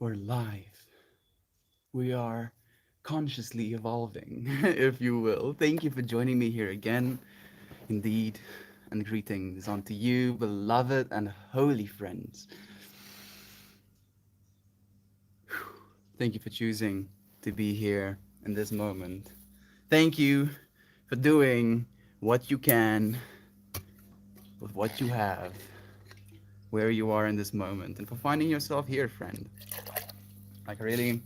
We're live. We are consciously evolving, if you will. Thank you for joining me here again, indeed. And greetings unto you, beloved and holy friends. Thank you for choosing to be here in this moment. Thank you for doing what you can with what you have, where you are in this moment, and for finding yourself here, friend. Like, really,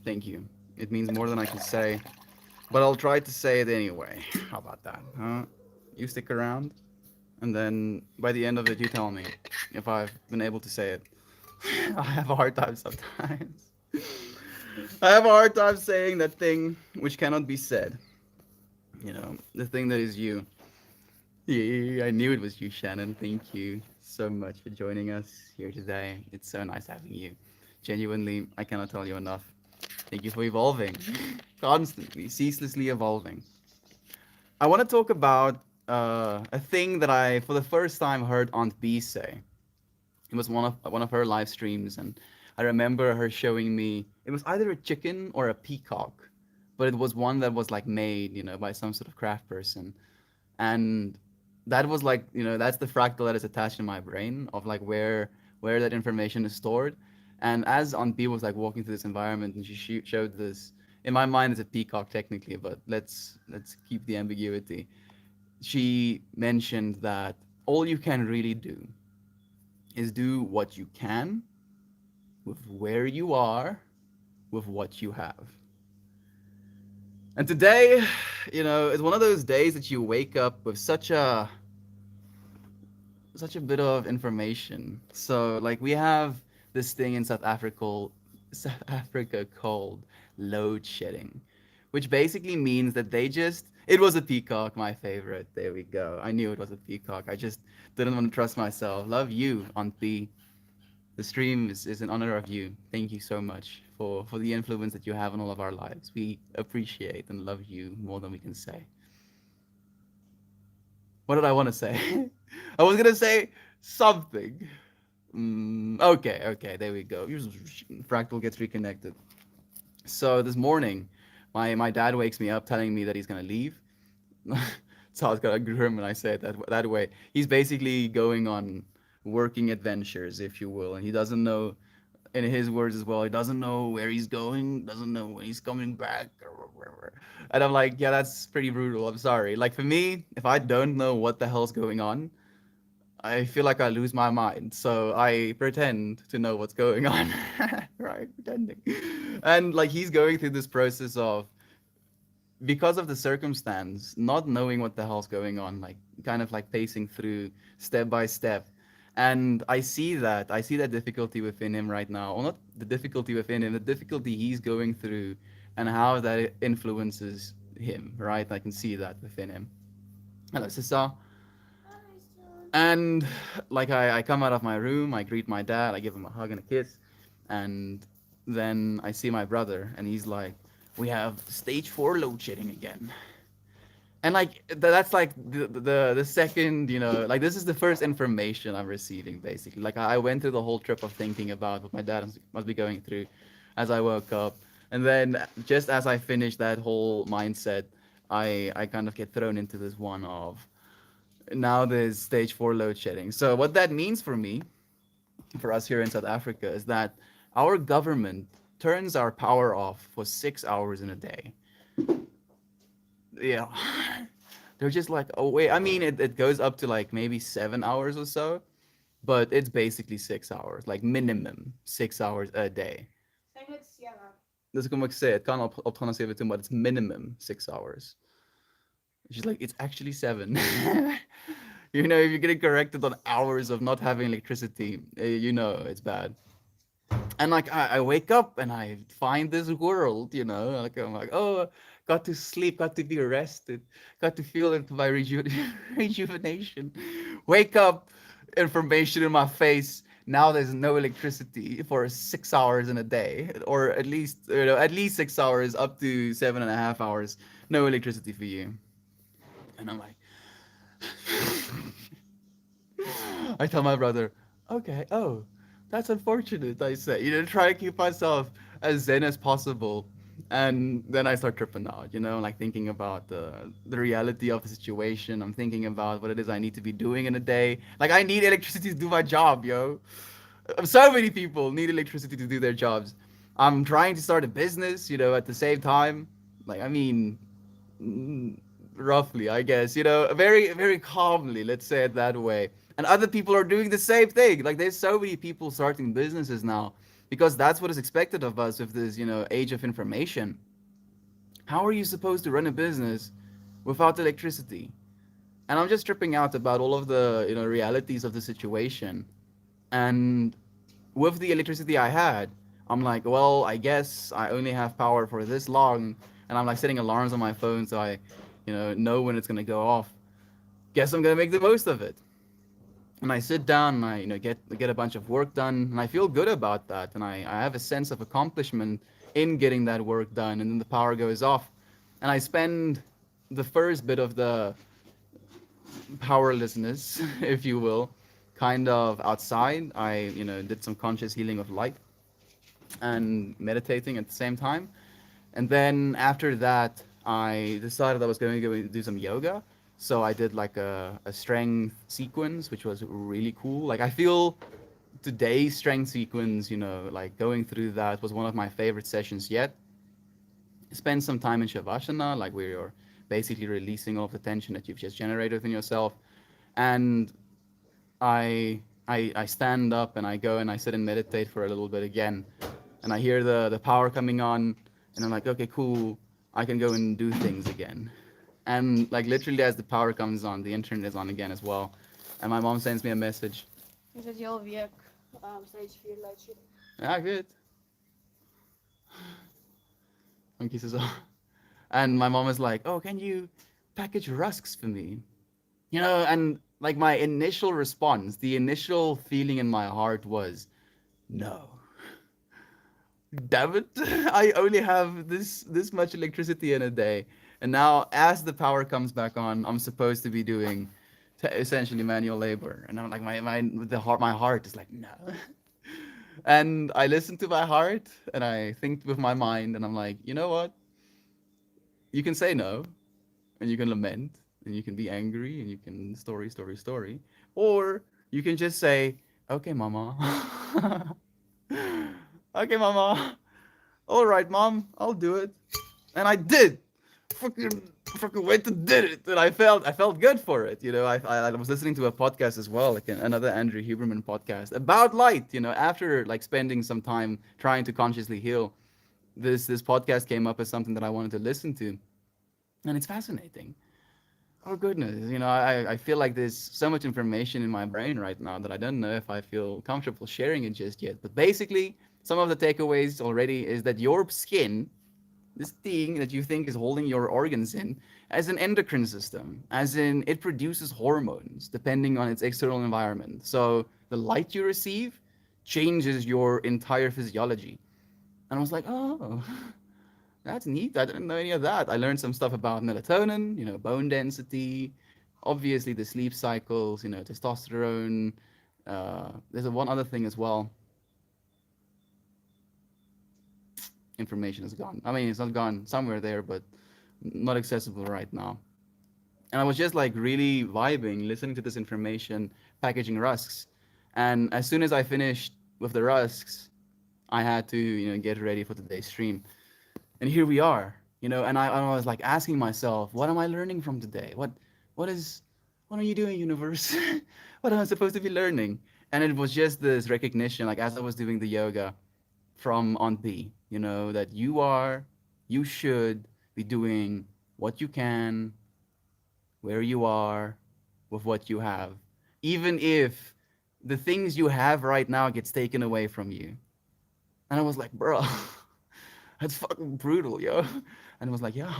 thank you. It means more than I can say. But I'll try to say it anyway. How about that, huh? You stick around, and then by the end of it, you tell me if I've been able to say it. I have a hard time sometimes. I have a hard time saying that thing which cannot be said. You know, the thing that is you. Yeah, I knew it was you, Shannon. Thank you so much for joining us here today. It's so nice having you. Genuinely, I cannot tell you enough. Thank you for evolving, constantly, ceaselessly evolving. I want to talk about a thing that I, for the first time, heard Aunt B say. It was one of her live streams, and I remember her showing me. It was either a chicken or a peacock, but it was one that was like made, by some sort of craft person, and that was like, that's the fractal that is attached in my brain of like where that information is stored. And as Aunt B was like walking through this environment, and she showed this. In my mind, it's a peacock technically, but let's keep the ambiguity. She mentioned that all you can really do is do what you can with where you are with what you have. And today, it's one of those days that you wake up with such a bit of information. So like we have this thing in South Africa called load shedding, which basically means that it was a peacock, my favorite. There we go. I knew it was a peacock. I just didn't want to trust myself. Love you, Aunt B. The stream is in honor of you. Thank you so much for the influence that you have in all of our lives. We appreciate and love you more than we can say. What did I want to say? I was gonna say something. Okay, there we go. Fractal gets reconnected. So this morning, my dad wakes me up telling me that he's gonna leave. So I was gonna grim when I say it that way. He's basically going on working adventures, if you will, and he doesn't know, in his words as well, he doesn't know where he's going, doesn't know when he's coming back. And I'm like, yeah, that's pretty brutal. I'm sorry. Like for me, if I don't know what the hell's going on, I feel like I lose my mind. So I pretend to know what's going on. Right? Pretending. And like he's going through this process of, because of the circumstance, not knowing what the hell's going on, like kind of like pacing through step by step. And I see that difficulty within him right now. Or not the difficulty within him, the difficulty he's going through and how that influences him, right? I can see that within him. Hello, sister. And like I come out of my room, I greet my dad, I give him a hug and a kiss, and then I see my brother, and he's like, "We have stage four load shedding again." And like that's like the second, like this is the first information I'm receiving basically. Like I went through the whole trip of thinking about what my dad must be going through as I woke up, and then just as I finished that whole mindset, I kind of get thrown into this one of, now there's stage four load shedding. So what that means for me, for us here in South Africa, is that our government turns our power off for 6 hours in a day. Yeah. They're just like, oh wait, I mean it goes up to like maybe 7 hours or so, but it's basically 6 hours, like minimum 6 hours a day. Dus kom ik say, het kan op gaan 7 doen, but it's minimum 6 hours. She's like, it's actually seven. If you're getting corrected on hours of not having electricity, it's bad. And like I wake up and I find this world, like I'm like, oh, got to sleep, got to be rested, got to feel it by rejuvenation. Wake up, information in my face. Now there's no electricity for 6 hours in a day, or at least 6 hours, up to 7.5 hours. No electricity for you. And I'm like, I tell my brother, okay, oh, That's unfortunate, I say. Try to keep myself as zen as possible. And then I start tripping out, like thinking about the reality of the situation. I'm thinking about what it is I need to be doing in a day. Like, I need electricity to do my job, yo. So many people need electricity to do their jobs. I'm trying to start a business, at the same time. Like, I mean, mm, roughly, I guess, very, very calmly, let's say it that way. And other people are doing the same thing. Like, there's so many people starting businesses now because that's what is expected of us with this, age of information. How are you supposed to run a business without electricity? And I'm just tripping out about all of the, realities of the situation. And with the electricity I had, I'm like, well, I guess I only have power for this long, and I'm like setting alarms on my phone so I, know when it's gonna go off. Guess I'm gonna make the most of it. And I sit down and I, get a bunch of work done, and I feel good about that, and I have a sense of accomplishment in getting that work done, and then the power goes off, and I spend the first bit of the powerlessness, if you will, kind of outside. I, did some conscious healing of light and meditating at the same time. And then after that, I decided I was going to go do some yoga. So I did like a strength sequence, which was really cool. Like, I feel today's strength sequence, like going through that was one of my favorite sessions yet. Spend some time in Shavasana, like where you're basically releasing all of the tension that you've just generated within yourself. And I stand up and I go and I sit and meditate for a little bit again, and I hear the power coming on, and I'm like, okay, cool, I can go and do things again. And like literally as the power comes on, the internet is on again as well, and my mom sends me a message. Is het heel week steeds 4 light. Ja, good. Monkey says, oh. And my mom is like, oh, can you package rusks for me? And like my initial response, the initial feeling in my heart was, no. Damn it. I only have this much electricity in a day. And now as the power comes back on, I'm supposed to be doing essentially manual labor. And I'm like my heart is like, no. And I listen to my heart and I think with my mind and I'm like, you know what? You can say no and you can lament and you can be angry and you can story, or you can just say, okay, mama. Okay, mama. All right, mom, I'll do it. And I did. Fucking went and did it, and I felt good for it. I was listening to a podcast as well, like another Andrew Huberman podcast about light. After like spending some time trying to consciously heal, this podcast came up as something that I wanted to listen to, and it's fascinating. Oh goodness, I feel like there's so much information in my brain right now that I don't know if I feel comfortable sharing it just yet. But basically, some of the takeaways already is that your skin, this thing that you think is holding your organs in, as an endocrine system, as in it produces hormones depending on its external environment. So the light you receive changes your entire physiology. And I was like, oh, that's neat. I didn't know any of that. I learned some stuff about melatonin, bone density, obviously the sleep cycles, testosterone. There's one other thing as well. Information is gone. I mean, it's not gone somewhere there, but not accessible right now. And I was just like really vibing, listening to this information, packaging rusks. And as soon as I finished with the rusks, I had to, get ready for today's stream. And here we are, and I was like asking myself, what am I learning from today? What are you doing, universe? What am I supposed to be learning? And it was just this recognition, like as I was doing the yoga from Aunt B, that you should be doing what you can, where you are, with what you have. Even if the things you have right now gets taken away from you. And I was like, bro, that's fucking brutal, yo. And I was like, yeah,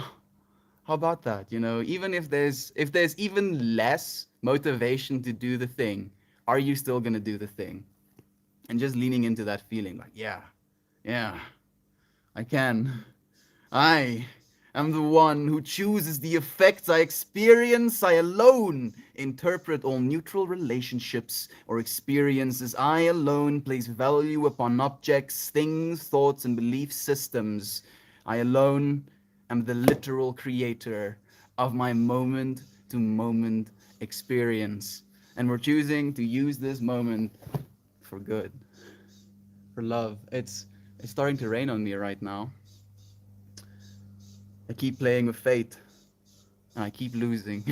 how about that? Even if there's even less motivation to do the thing, are you still gonna do the thing? And just leaning into that feeling, like, yeah, I can. I am the one who chooses the effects I experience. I alone interpret all neutral relationships or experiences. I alone place value upon objects, things, thoughts, and belief systems. I alone am the literal creator of my moment to moment experience. And we're choosing to use this moment for good, for love. It's starting to rain on me right now. I keep playing with fate and I keep losing.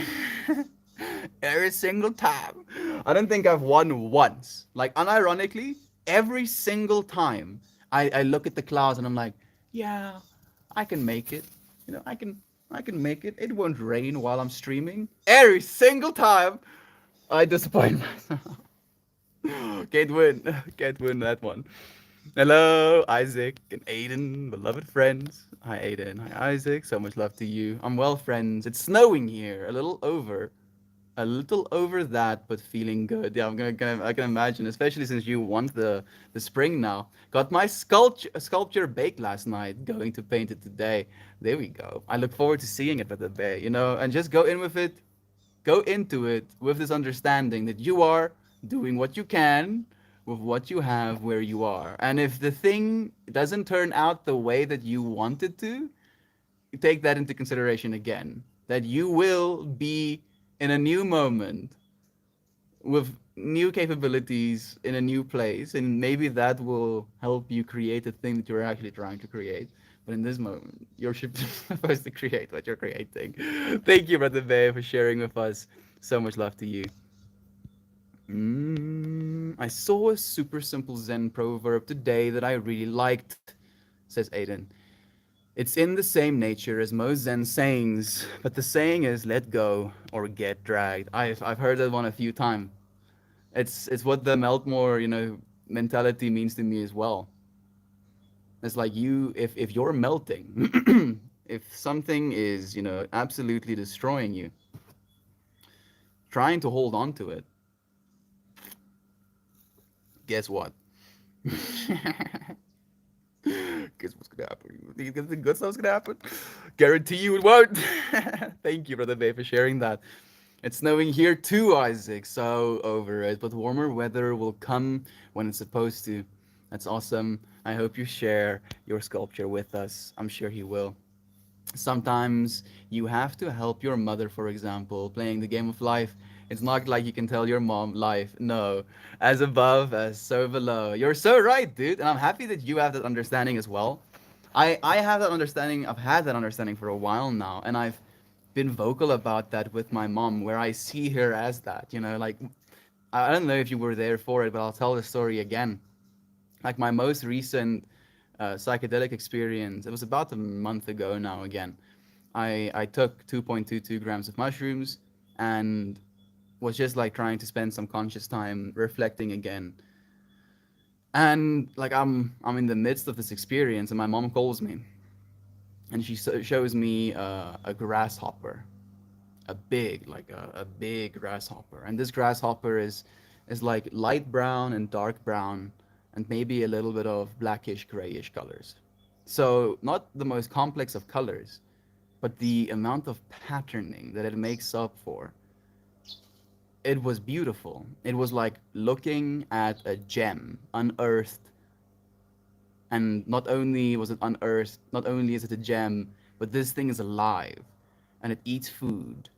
Every single time. I don't think I've won once. Like unironically, every single time I look at the clouds and I'm like, yeah, I can make it. You know, I can make it. It won't rain while I'm streaming. Every single time I disappoint myself. Can't win. Can't win that one. Hello, Isaac and Aiden, beloved friends. Hi, Aiden. Hi, Isaac. So much love to you. I'm well, friends. It's snowing here. A little over that, but feeling good. Yeah, I can imagine, especially since you want the spring now. Got my sculpture baked last night. Going to paint it today. There we go. I look forward to seeing it at the bay. And just go in with it. Go into it with this understanding that you are doing what you can with what you have where you are. And if the thing doesn't turn out the way that you want it to, take that into consideration again. That you will be in a new moment with new capabilities in a new place, and maybe that will help you create the thing that you're actually trying to create. But in this moment, you're supposed to create what you're creating. Thank you, Brother Bay, for sharing with us. So much love to you. I saw a super simple Zen proverb today that I really liked, says Aiden. It's in the same nature as most Zen sayings, but the saying is let go or get dragged. I've heard that one a few times. It's what the Meltmore, mentality means to me as well. It's like if you're melting, if something is, absolutely destroying you, trying to hold on to it, guess what? Guess what's gonna happen? You think the good stuff's gonna happen? Guarantee you it won't. Thank you, Brother Bay, for sharing that. It's snowing here too, Isaac. So over it. But warmer weather will come when it's supposed to. That's awesome. I hope you share your sculpture with us. I'm sure he will. Sometimes you have to help your mother, for example, playing the game of life. It's not like you can tell your mom life. No, as above, as so below. You're so right, dude. And I'm happy that you have that understanding as well. I have that understanding. I've had that understanding for a while now. And I've been vocal about that with my mom, where I see her as that. Like, I don't know if you were there for it, but I'll tell the story again. Like my most recent psychedelic experience, it was about a month ago now again. I took 2.22 grams of mushrooms and was just like trying to spend some conscious time reflecting again. And like I'm in the midst of this experience, and my mom calls me, and she shows me a grasshopper, a big grasshopper, and this grasshopper is like light brown and dark brown, and maybe a little bit of blackish grayish colors. So not the most complex of colors, but the amount of patterning that it makes up for, it was beautiful. It was like looking at a gem unearthed, and not only was it unearthed, not only is it a gem, but this thing is alive, and it eats food,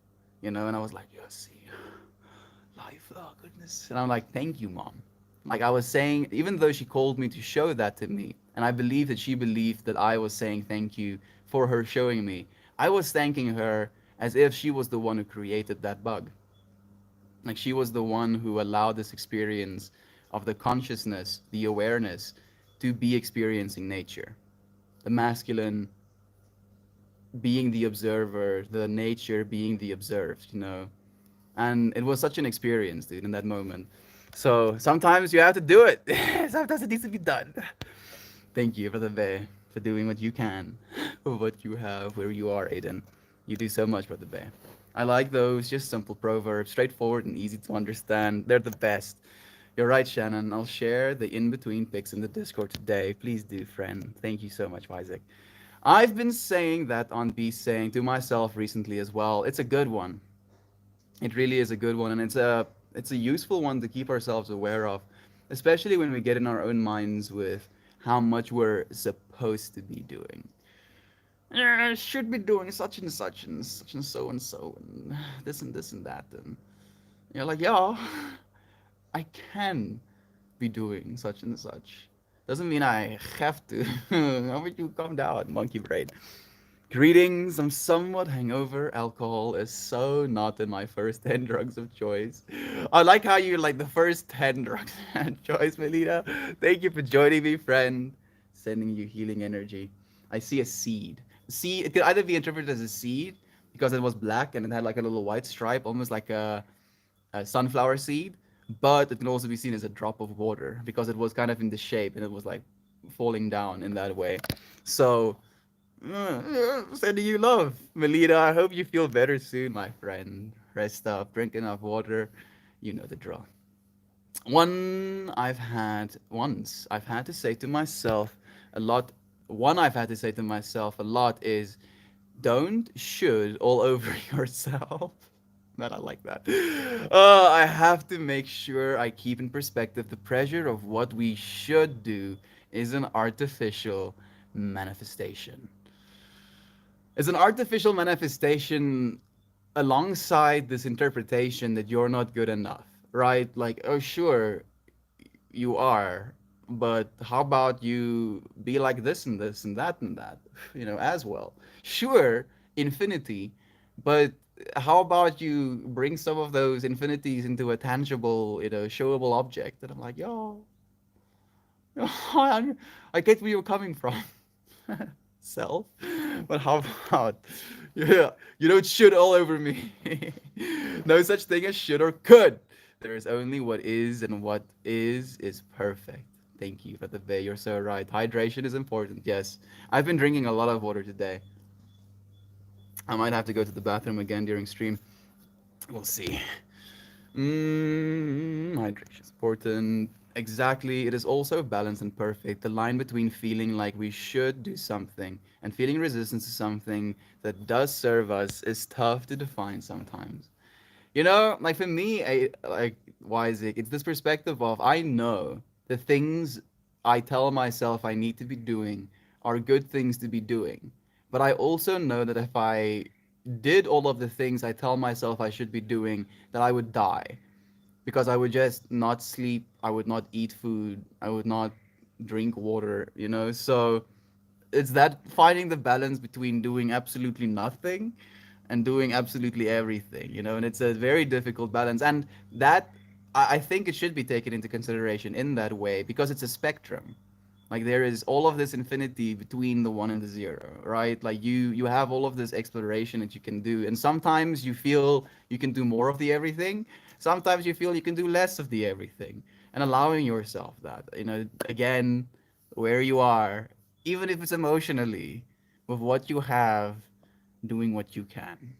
And I was like, yes, see, life, oh goodness. And I'm like, thank you, mom. Like I was saying, even though she called me to show that to me, and I believe that she believed that I was saying thank you for her showing me, I was thanking her as if she was the one who created that bug. Like she was the one who allowed this experience of the consciousness, the awareness, to be experiencing nature. The masculine being the observer, the nature being the observed. And it was such an experience, dude, in that moment. So sometimes you have to do it. Sometimes it needs to be done. Thank you, Brother Bay, for doing what you can with what you have where you are, Aiden. You do so much, Brother Bay. I like those, just simple proverbs, straightforward and easy to understand. They're the best. You're right, Shannon. I'll share the in between pics in the Discord today. Please do, friend. Thank you so much, Isaac. I've been saying that on Be Saying to myself recently as well. It's a good one. It really is a good one, and it's a useful one to keep ourselves aware of, especially when we get in our own minds with how much we're supposed to be doing. Yeah, I should be doing such and such and such and so and this and that, and you're like, yeah, I can be doing such and such. Doesn't mean I have to. How would you calm down, monkey brain? Greetings, I'm somewhat hangover. Alcohol is so not in my first 10 drugs of choice. I like how you like the first 10 drugs of choice, Melina. Thank you for joining me, friend. Sending you healing energy. I see a seed. Seed, it could either be interpreted as a seed because it was black and it had like a little white stripe, almost like a sunflower seed, but it can also be seen as a drop of water because it was kind of in the shape and it was like falling down in that way. So, sending you love, Melita. I hope you feel better soon, my friend. Rest up, drink enough water. You know the drill. Once I've had to say to myself a lot. One I've had to say to myself a lot is, don't should all over yourself. Man, I like that. I have to make sure I keep in perspective the pressure of what we should do is an artificial manifestation. It's an artificial manifestation alongside this interpretation that you're not good enough, right? Like, oh, sure, you are, but how about you be like this and this and that, as well? Sure, infinity, but how about you bring some of those infinities into a tangible, showable object? And I'm like, yo, I get where you're coming from. Self. But how about, yeah, you don't shit all over me. No such thing as should or could. There is only what is, and what is perfect. Thank you for the bay. You're so right. Hydration is important. Yes, I've been drinking a lot of water today. I might have to go to the bathroom again during stream. We'll see. Hydration is important. Exactly. It is also balanced and perfect. The line between feeling like we should do something and feeling resistance to something that does serve us is tough to define sometimes. Like for me, like Isaac, it's this perspective of I know the things I tell myself I need to be doing are good things to be doing. But I also know that if I did all of the things I tell myself I should be doing, that I would die because I would just not sleep, I would not eat food, I would not drink water. So it's that finding the balance between doing absolutely nothing and doing absolutely everything, and it's a very difficult balance. And that I think it should be taken into consideration in that way because it's a spectrum. Like there is all of this infinity between the one and the zero, right? Like you have all of this exploration that you can do, and sometimes you feel you can do more of the everything. Sometimes you feel you can do less of the everything, and allowing yourself that, again, where you are, even if it's emotionally, with what you have, doing what you can.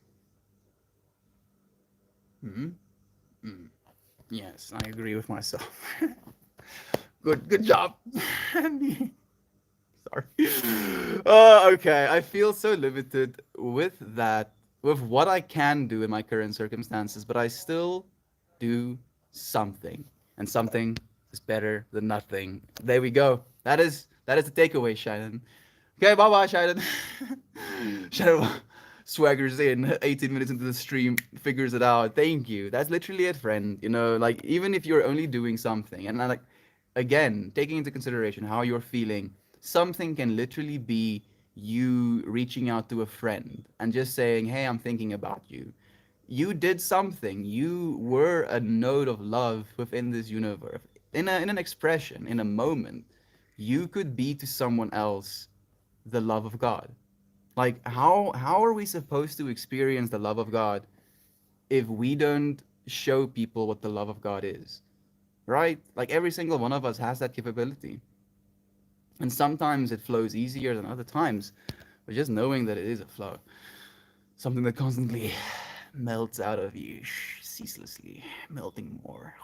Hmm. Mm. Yes, I agree with myself. Good job. Sorry. Okay, I feel so limited with what I can do in my current circumstances, but I still do something, and something is better than nothing. There we go. That is the takeaway, Shannon. Okay, bye bye, Shannon. Shannon swaggers in 18 minutes into the stream, figures it out. Thank you. That's literally it, friend. Like even if you're only doing something, and I like again taking into consideration how you're feeling, something can literally be you reaching out to a friend and just saying, "Hey, I'm thinking about you." You did something. You were a node of love within this universe. In an expression, in a moment, you could be to someone else the love of God. Like how are we supposed to experience the love of God if we don't show people what the love of God is? Right? Like every single one of us has that capability. And sometimes it flows easier than other times. But just knowing that it is a flow, something that constantly melts out of you ceaselessly, melting more.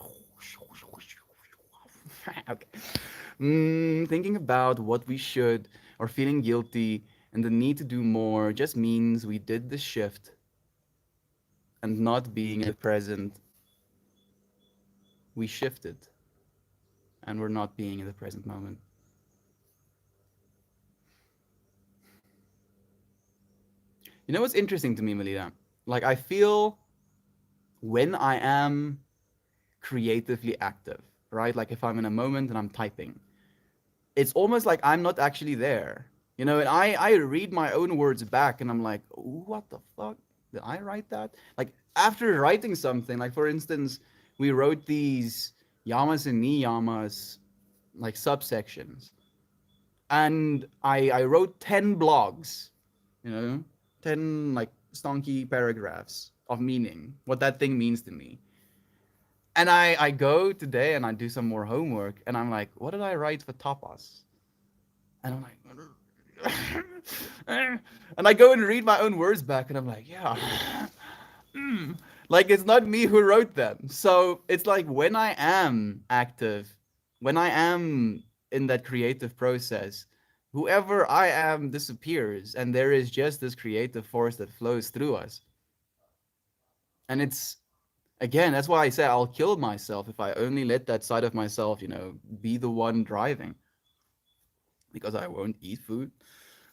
Okay. Thinking about what we should or feeling guilty And the need to do more just means we did the shift, and not being in the present, we shifted and we're not being in the present moment. You know what's interesting to me, Melita? Like, I feel when I am creatively active, right? Like, if I'm in a moment and I'm typing, it's almost like I'm not actually there. You know, and I read my own words back and I'm like, what the fuck? Did I write that? Like, after writing something, like, for instance, we wrote these yamas and niyamas, like, subsections. And I wrote 10 blogs, you know, 10 like stonky paragraphs of meaning, what that thing means to me. And I go today and I do some more homework and I'm like, what did I write for tapas? And I'm like, and I go and read my own words back and I'm like, yeah. Like, it's not me who wrote them. So it's like when I am active, when I am in that creative process, whoever I am disappears and there is just this creative force that flows through us. And it's, again, that's why I say I'll kill myself if I only let that side of myself, be the one driving. Because I won't eat food,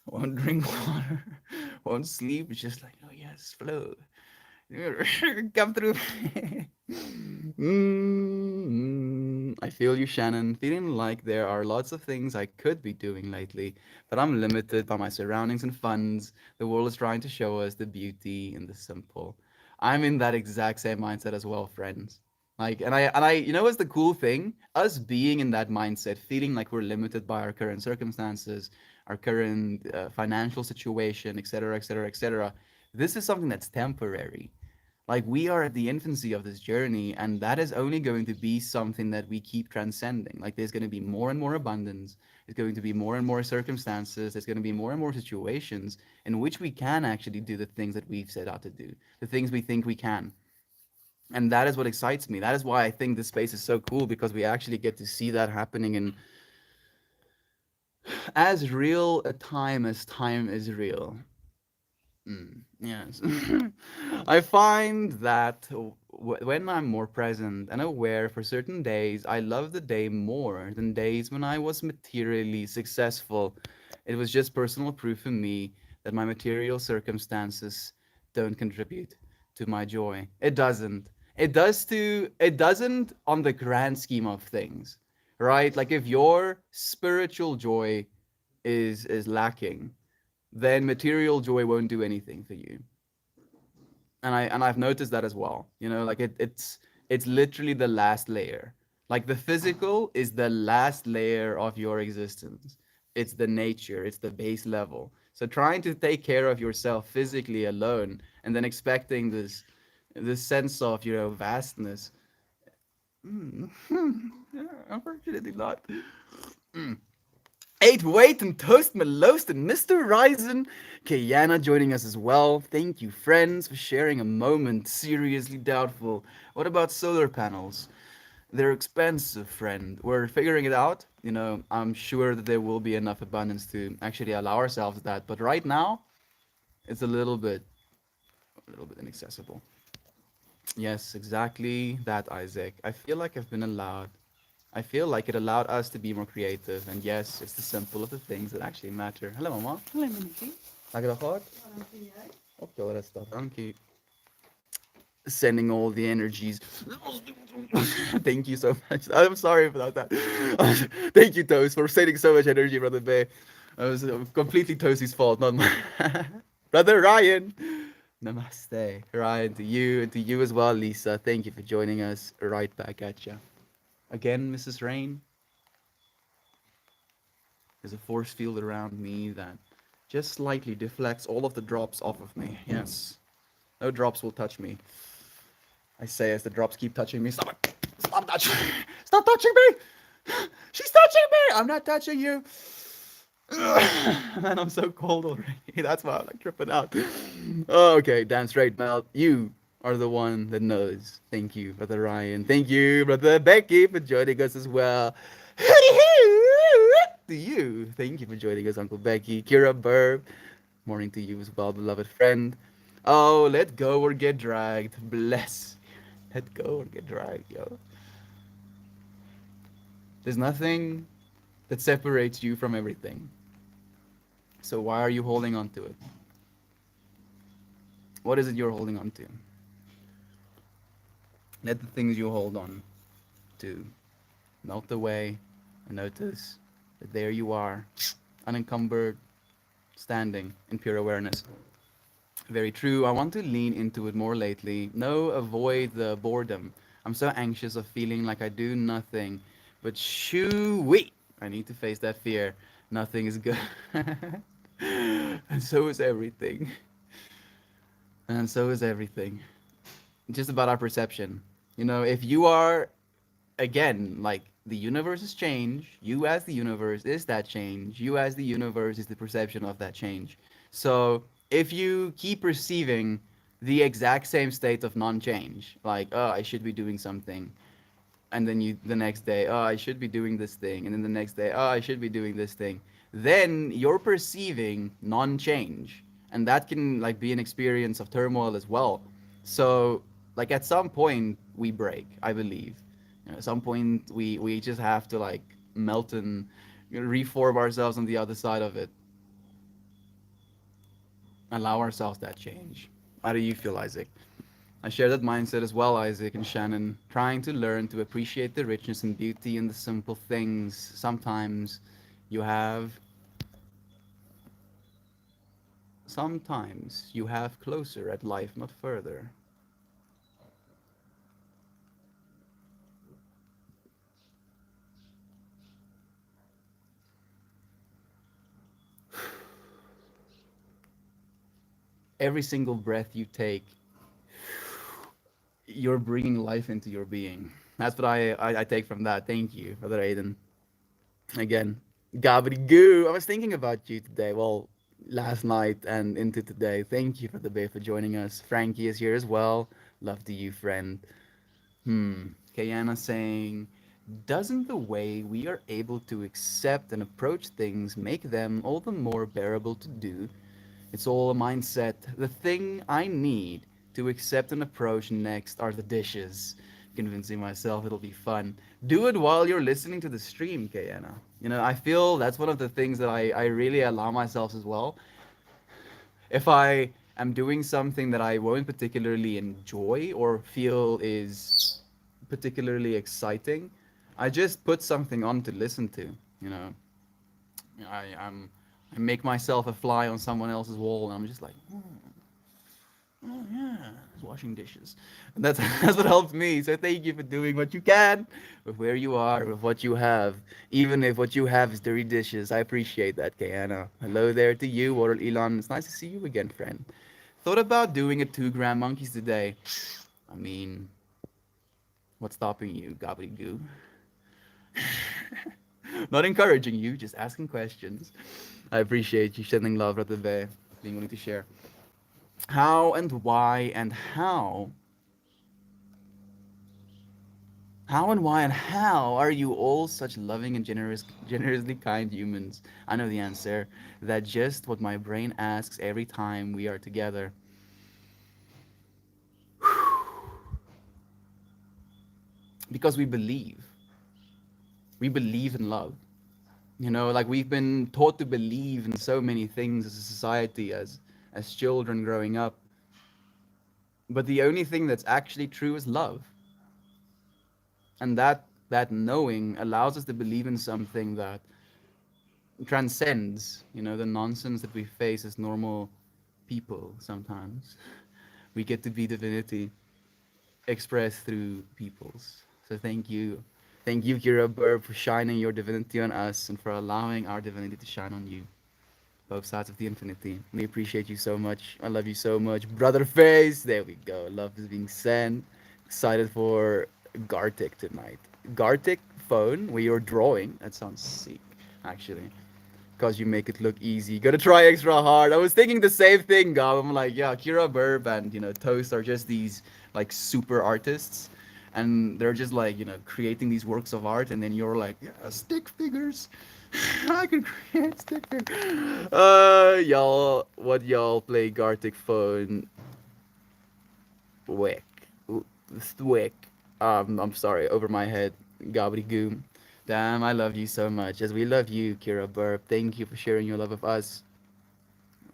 won't drink water, won't sleep. It's just like, oh yes, flow. Come through. I feel you, Shannon. Feeling like there are lots of things I could be doing lately, but I'm limited by my surroundings and funds. The world is trying to show us the beauty in the simple. I'm in that exact same mindset as well, friends. Like, and I, what's the cool thing? Us being in that mindset, feeling like we're limited by our current circumstances, our current financial situation, etc., etc., etc. This is something that's temporary. Like, we are at the infancy of this journey, and that is only going to be something that we keep transcending. Like, there's going to be more and more abundance. There's going to be more and more circumstances. There's going to be more and more situations in which we can actually do the things that we've set out to do, the things we think we can. And that is what excites me. That is why I think this space is so cool, because we actually get to see that happening in as real a time as time is real. Yes. I find that when I'm more present and aware for certain days, I love the day more than days when I was materially successful. It was just personal proof for me that my material circumstances don't contribute to my joy. It doesn't. It doesn't on the grand scheme of things, right? Like, if your spiritual joy is lacking, then material joy won't do anything for you. And I've noticed that as well. Like, it's literally the last layer. Like, the physical is the last layer of your existence. It's the nature, it's the base level. So trying to take care of yourself physically alone and then expecting this sense of, vastness. Unfortunately not. Eight Wait and Toast Melost and Mr. Ryzen. Kayana joining us as well. Thank you, friends, for sharing a moment. Seriously doubtful. What about solar panels? They're expensive, friend. We're figuring it out. I'm sure that there will be enough abundance to actually allow ourselves that. But right now, it's a little bit inaccessible. Yes, exactly that, Isaac. I feel like it allowed us to be more creative. And yes, it's the simple of the things that actually matter. Hello, mama. Hallo Monique. Lekker dag gehad? Waarom vind jij? Op jouw rest. Dank je. Sending all the energies. Thank you so much. I'm sorry about that. Thank you, Toast, for sending so much energy, Brother Bay. It was completely Toasty's fault, not mine. Brother Ryan. Namaste. Ryan, to you, and to you as well, Lisa. Thank you for joining us. Right back at you. Again, Mrs. Rain. There's a force field around me that just slightly deflects all of the drops off of me. Yes. No drops will touch me. I say as the drops keep touching me. Stop it! Stop touching me! Stop touching me! She's touching me! I'm not touching you! Man, I'm so cold already. That's why I'm like tripping out. Oh, okay, damn straight, Mel. You are the one that knows. Thank you, Brother Ryan. Thank you, Brother Becky, for joining us as well. to you. Thank you for joining us, Uncle Becky. Kira Burb, morning to you as well, beloved friend. Oh, let go or get dragged. Bless. Let go or get dragged, yo. There's nothing that separates you from everything. So why are you holding on to it? What is it you're holding on to? Let the things you hold on to melt away and notice that there you are, unencumbered, standing in pure awareness. Very true. I want to lean into it more lately. No, avoid the boredom. I'm so anxious of feeling like I do nothing. But shoo-wee! I need to face that fear. Nothing is good. And so is everything. And so is everything. It's just about our perception. If you are, again, like the universe is change, you as the universe is that change, you as the universe is the perception of that change. So if you keep perceiving the exact same state of non-change, like, oh, I should be doing something, and then you the next day, oh, I should be doing this thing, and then the next day, oh, I should be doing this thing, then you're perceiving non-change, and that can like be an experience of turmoil as well. So like at some point we break, I believe. At some point we just have to like melt and reform ourselves on the other side of it, allow ourselves that change. How do you feel, Isaac? I share that mindset as well, Isaac and Shannon, trying to learn to appreciate the richness and beauty in the simple things. Sometimes you have closer at life, not further. Every single breath you take, you're bringing life into your being. That's what I take from that. Thank you, Brother Aiden. Again, goo. I was thinking about you today. Well, last night and into today. Thank you for the bay for joining us. Frankie is here as well. Love to you, friend. Kayana saying, doesn't the way we are able to accept and approach things make them all the more bearable to do? It's all a mindset. The thing I need to accept and approach next are the dishes. Convincing myself it'll be fun. Do it while you're listening to the stream, Kayana. I feel that's one of the things that I really allow myself as well. If I am doing something that I won't particularly enjoy or feel is particularly exciting, I just put something on to listen to. You know, I make myself a fly on someone else's wall, and I'm just like, oh yeah, it's washing dishes. And that's that's what helped me. So thank you for doing what you can with where you are, with what you have. Even if what you have is dirty dishes. I appreciate that, Kayana. Hello there to you, Water Elon. It's nice to see you again, friend. Thought about doing a 2 gram monkeys today. I mean, what's stopping you, gobbledygoo? Not encouraging you, just asking questions. I appreciate you sending love, Ratave, being willing to share. How and why and how and why and how are you all such loving and generously kind humans? I know the answer. That's just what my brain asks every time we are together. Because we believe. We believe in love. Like we've been taught to believe in so many things as a society, as children growing up. But the only thing that's actually true is love. And that knowing allows us to believe in something that transcends, the nonsense that we face as normal people sometimes. We get to be divinity expressed through peoples. So thank you. Thank you, Kira Burr, for shining your divinity on us and for allowing our divinity to shine on you. Both sides of the infinity. We appreciate you so much. I love you so much. Brother Face. There we go. Love is being sent. Excited for Gartic tonight. Gartic phone where you're drawing. That sounds sick, actually. Because you make it look easy. Gotta try extra hard. I was thinking the same thing, Gab. I'm like, yeah, Kira Burb and, Toast are just these, like, super artists. And they're just, like, creating these works of art. And then you're like, yeah, stick figures. I can create a sticker. Y'all, what y'all play Gartic phone? Wick. Wick. I'm sorry, over my head. Gobbledygoo. Damn, I love you so much. As we love you, Kira Burp. Thank you for sharing your love of us.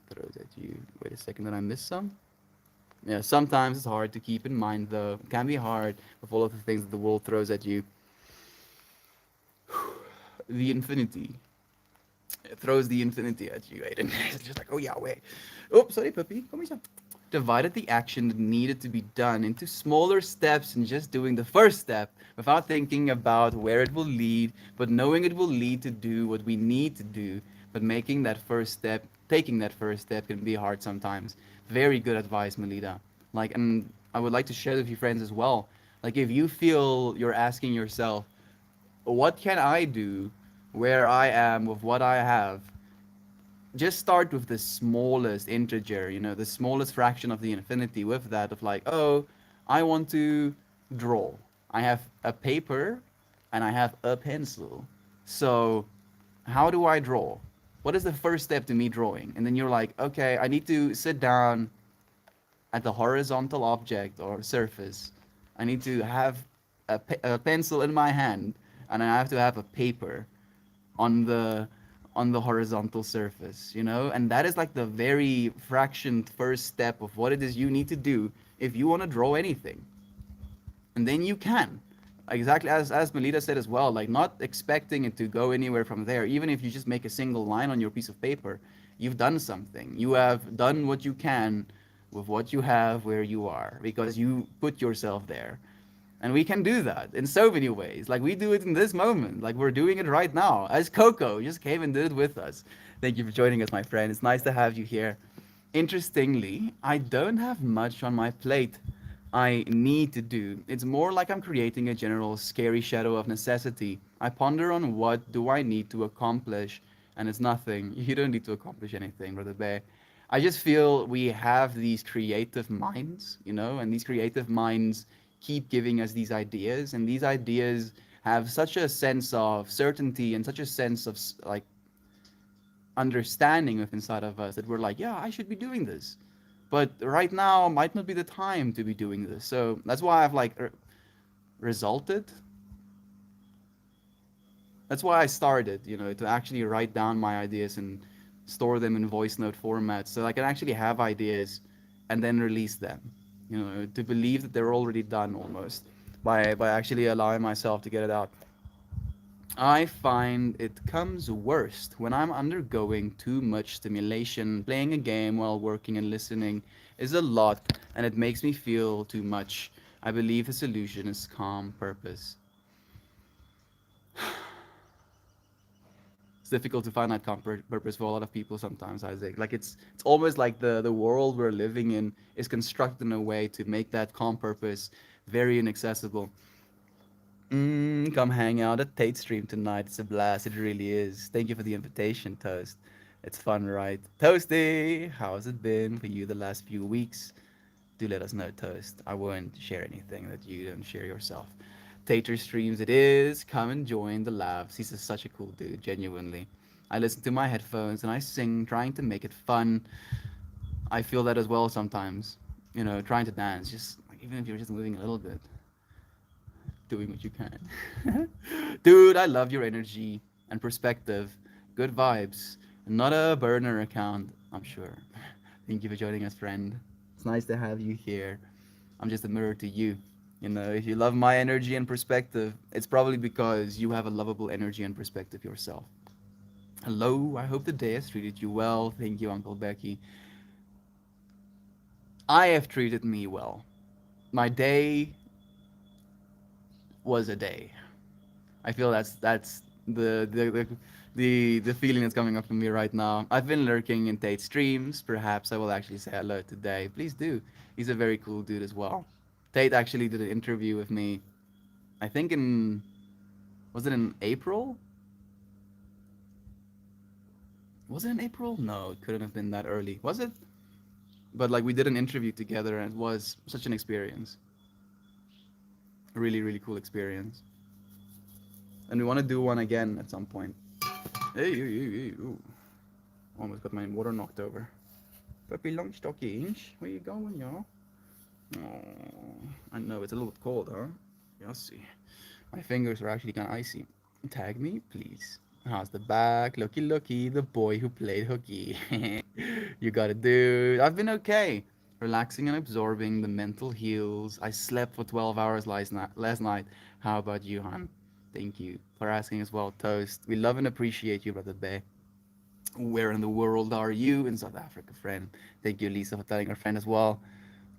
Throws at you. Wait a second, did I miss some? Yeah, sometimes it's hard to keep in mind, though. It can be hard with all of the things that the world throws at you. The infinity. It throws the infinity at you, Aiden. It's just like, oh yeah, wait. Oh, sorry, puppy. Come here. Divided the action that needed to be done into smaller steps and just doing the first step without thinking about where it will lead, but knowing it will lead to do what we need to do. But making that first step, taking that first step can be hard sometimes. Very good advice, Melida. Like, and I would like to share with you friends as well. Like, if you feel you're asking yourself, what can I do where I am with what I have? Just start with the smallest integer, the smallest fraction of the infinity with that of like, oh, I want to draw. I have a paper and I have a pencil. So, how do I draw? What is the first step to me drawing? And then you're like, okay, I need to sit down at the horizontal object or surface. I need to have a pencil in my hand and I have to have a paper on the horizontal surface, and that is like the very fractioned first step of what it is you need to do if you want to draw anything. And then you can, exactly as Melita said as well, like not expecting it to go anywhere from there. Even if you just make a single line on your piece of paper, you've done something. You have done what you can with what you have where you are because you put yourself there. And we can do that in so many ways. Like we do it in this moment. Like we're doing it right now. As Coco just came and did it with us. Thank you for joining us, my friend. It's nice to have you here. Interestingly, I don't have much on my plate I need to do. It's more like I'm creating a general scary shadow of necessity. I ponder on what do I need to accomplish, and it's nothing. You don't need to accomplish anything, Brother Bear. I just feel we have these creative minds, and these creative minds keep giving us these ideas, and these ideas have such a sense of certainty and such a sense of like understanding of inside of us that we're like, yeah, I should be doing this. But right now might not be the time to be doing this. So that's why I've like resulted. That's why I started, to actually write down my ideas and store them in voice note format so I can actually have ideas and then release them. To believe that they're already done almost by actually allowing myself to get it out. I find it comes worst when I'm undergoing too much stimulation. Playing a game while working and listening is a lot, and it makes me feel too much. I believe the solution is calm purpose. It's difficult to find that calm purpose for a lot of people sometimes, Isaac. Like it's almost like the world we're living in is constructed in a way to make that calm purpose very inaccessible. Come hang out at Tate Stream tonight. It's a blast. It really is. Thank you for the invitation, Toast. It's fun, right? Toasty, how's it been for you the last few weeks? Do let us know, Toast. I won't share anything that you don't share yourself. Tater Streams it is. Come and join the laughs. He's such a cool dude, genuinely. I listen to my headphones and I sing, trying to make it fun. I feel that as well sometimes. Trying to dance, just like even if you're just moving a little bit, doing what you can. Dude, I love your energy and perspective. Good vibes. Not a burner account, I'm sure. Thank you for joining us, friend. It's nice to have you here. I'm just a mirror to you. If you love my energy and perspective, it's probably because you have a lovable energy and perspective yourself. Hello, I hope the day has treated you well. Thank you, Uncle Becky. I have treated me well. My day was a day. I feel that's the feeling that's coming up for me right now. I've been lurking in Tate's streams. Perhaps I will actually say hello today. Please do. He's a very cool dude as well. Tate actually did an interview with me. I think was it in April? Was it in April? No, it couldn't have been that early. Was it? But like we did an interview together and it was such an experience. A really, really cool experience. And we want to do one again at some point. Hey, hey, hey, hey. Ooh. Almost got my water knocked over. Puppy Lunchstockings, where you going, y'all? Oh, I know it's a little cold, huh? You'll see. My fingers are actually kind of icy. Tag me, please. How's the back? Looky, looky, the boy who played hooky. You got it, dude. I've been okay. Relaxing and absorbing the mental heals. I slept for 12 hours last night. How about you, hon? Thank you for asking as well, Toast. We love and appreciate you, Brother Bay. Where in the world are you? In South Africa, friend. Thank you, Lisa, for telling our friend as well.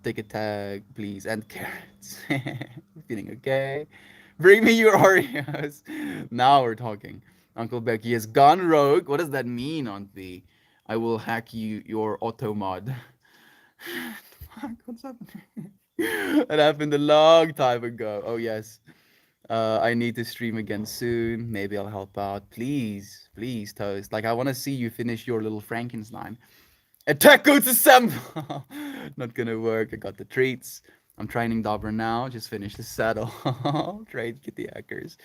Take a tag, please. And carrots. Feeling okay? Bring me your Oreos. Now we're talking. Uncle Becky has gone rogue. What does that mean, Aunt B? I will hack you your auto mod. Fuck, what's happening? That happened a long time ago. Oh yes. I need to stream again soon. Maybe I'll help out. Please, please, Toast. Like I want to see you finish your little Frankenstein. Attack goes assemble. Not gonna work. I got the treats. I'm training Dobber now. Just finished the saddle. Trade kitty hackers.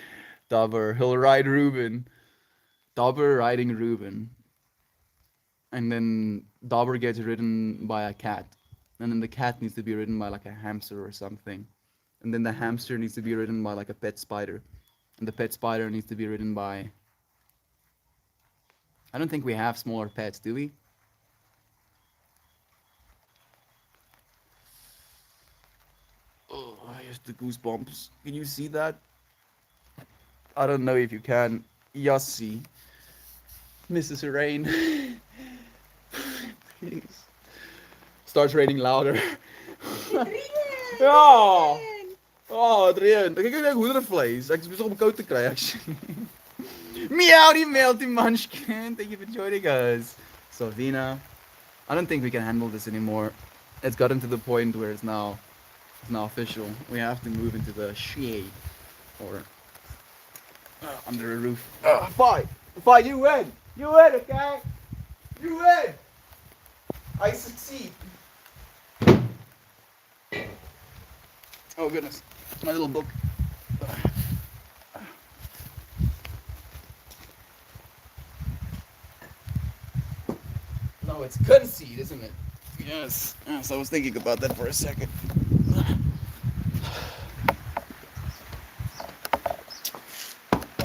Dobber, he'll ride Ruben. Dobber riding Ruben. And then Dobber gets ridden by a cat. And then the cat needs to be ridden by like a hamster or something. And then the hamster needs to be ridden by like a pet spider. And the pet spider needs to be ridden by. I don't think we have smaller pets, do we? Oh, here's the goosebumps. Can you see that? I don't know if you can. Yossi. Mrs. Rain. Please. Starts raining louder. Ja! Oh, het reën. Kyk ek hoendervleis. Ek is besig om koud te kry actually. Meow die melty munchkin. Thank you for joining us. Savina. I don't think we can handle this anymore. It's gotten to the point where it's now official. We have to move into the shade or under a roof. Fight! Fight! You win! You win, okay? You win! I succeed. Oh goodness, my little book. No, it's concede, isn't it? Yes. Yes, I was thinking about that for a second.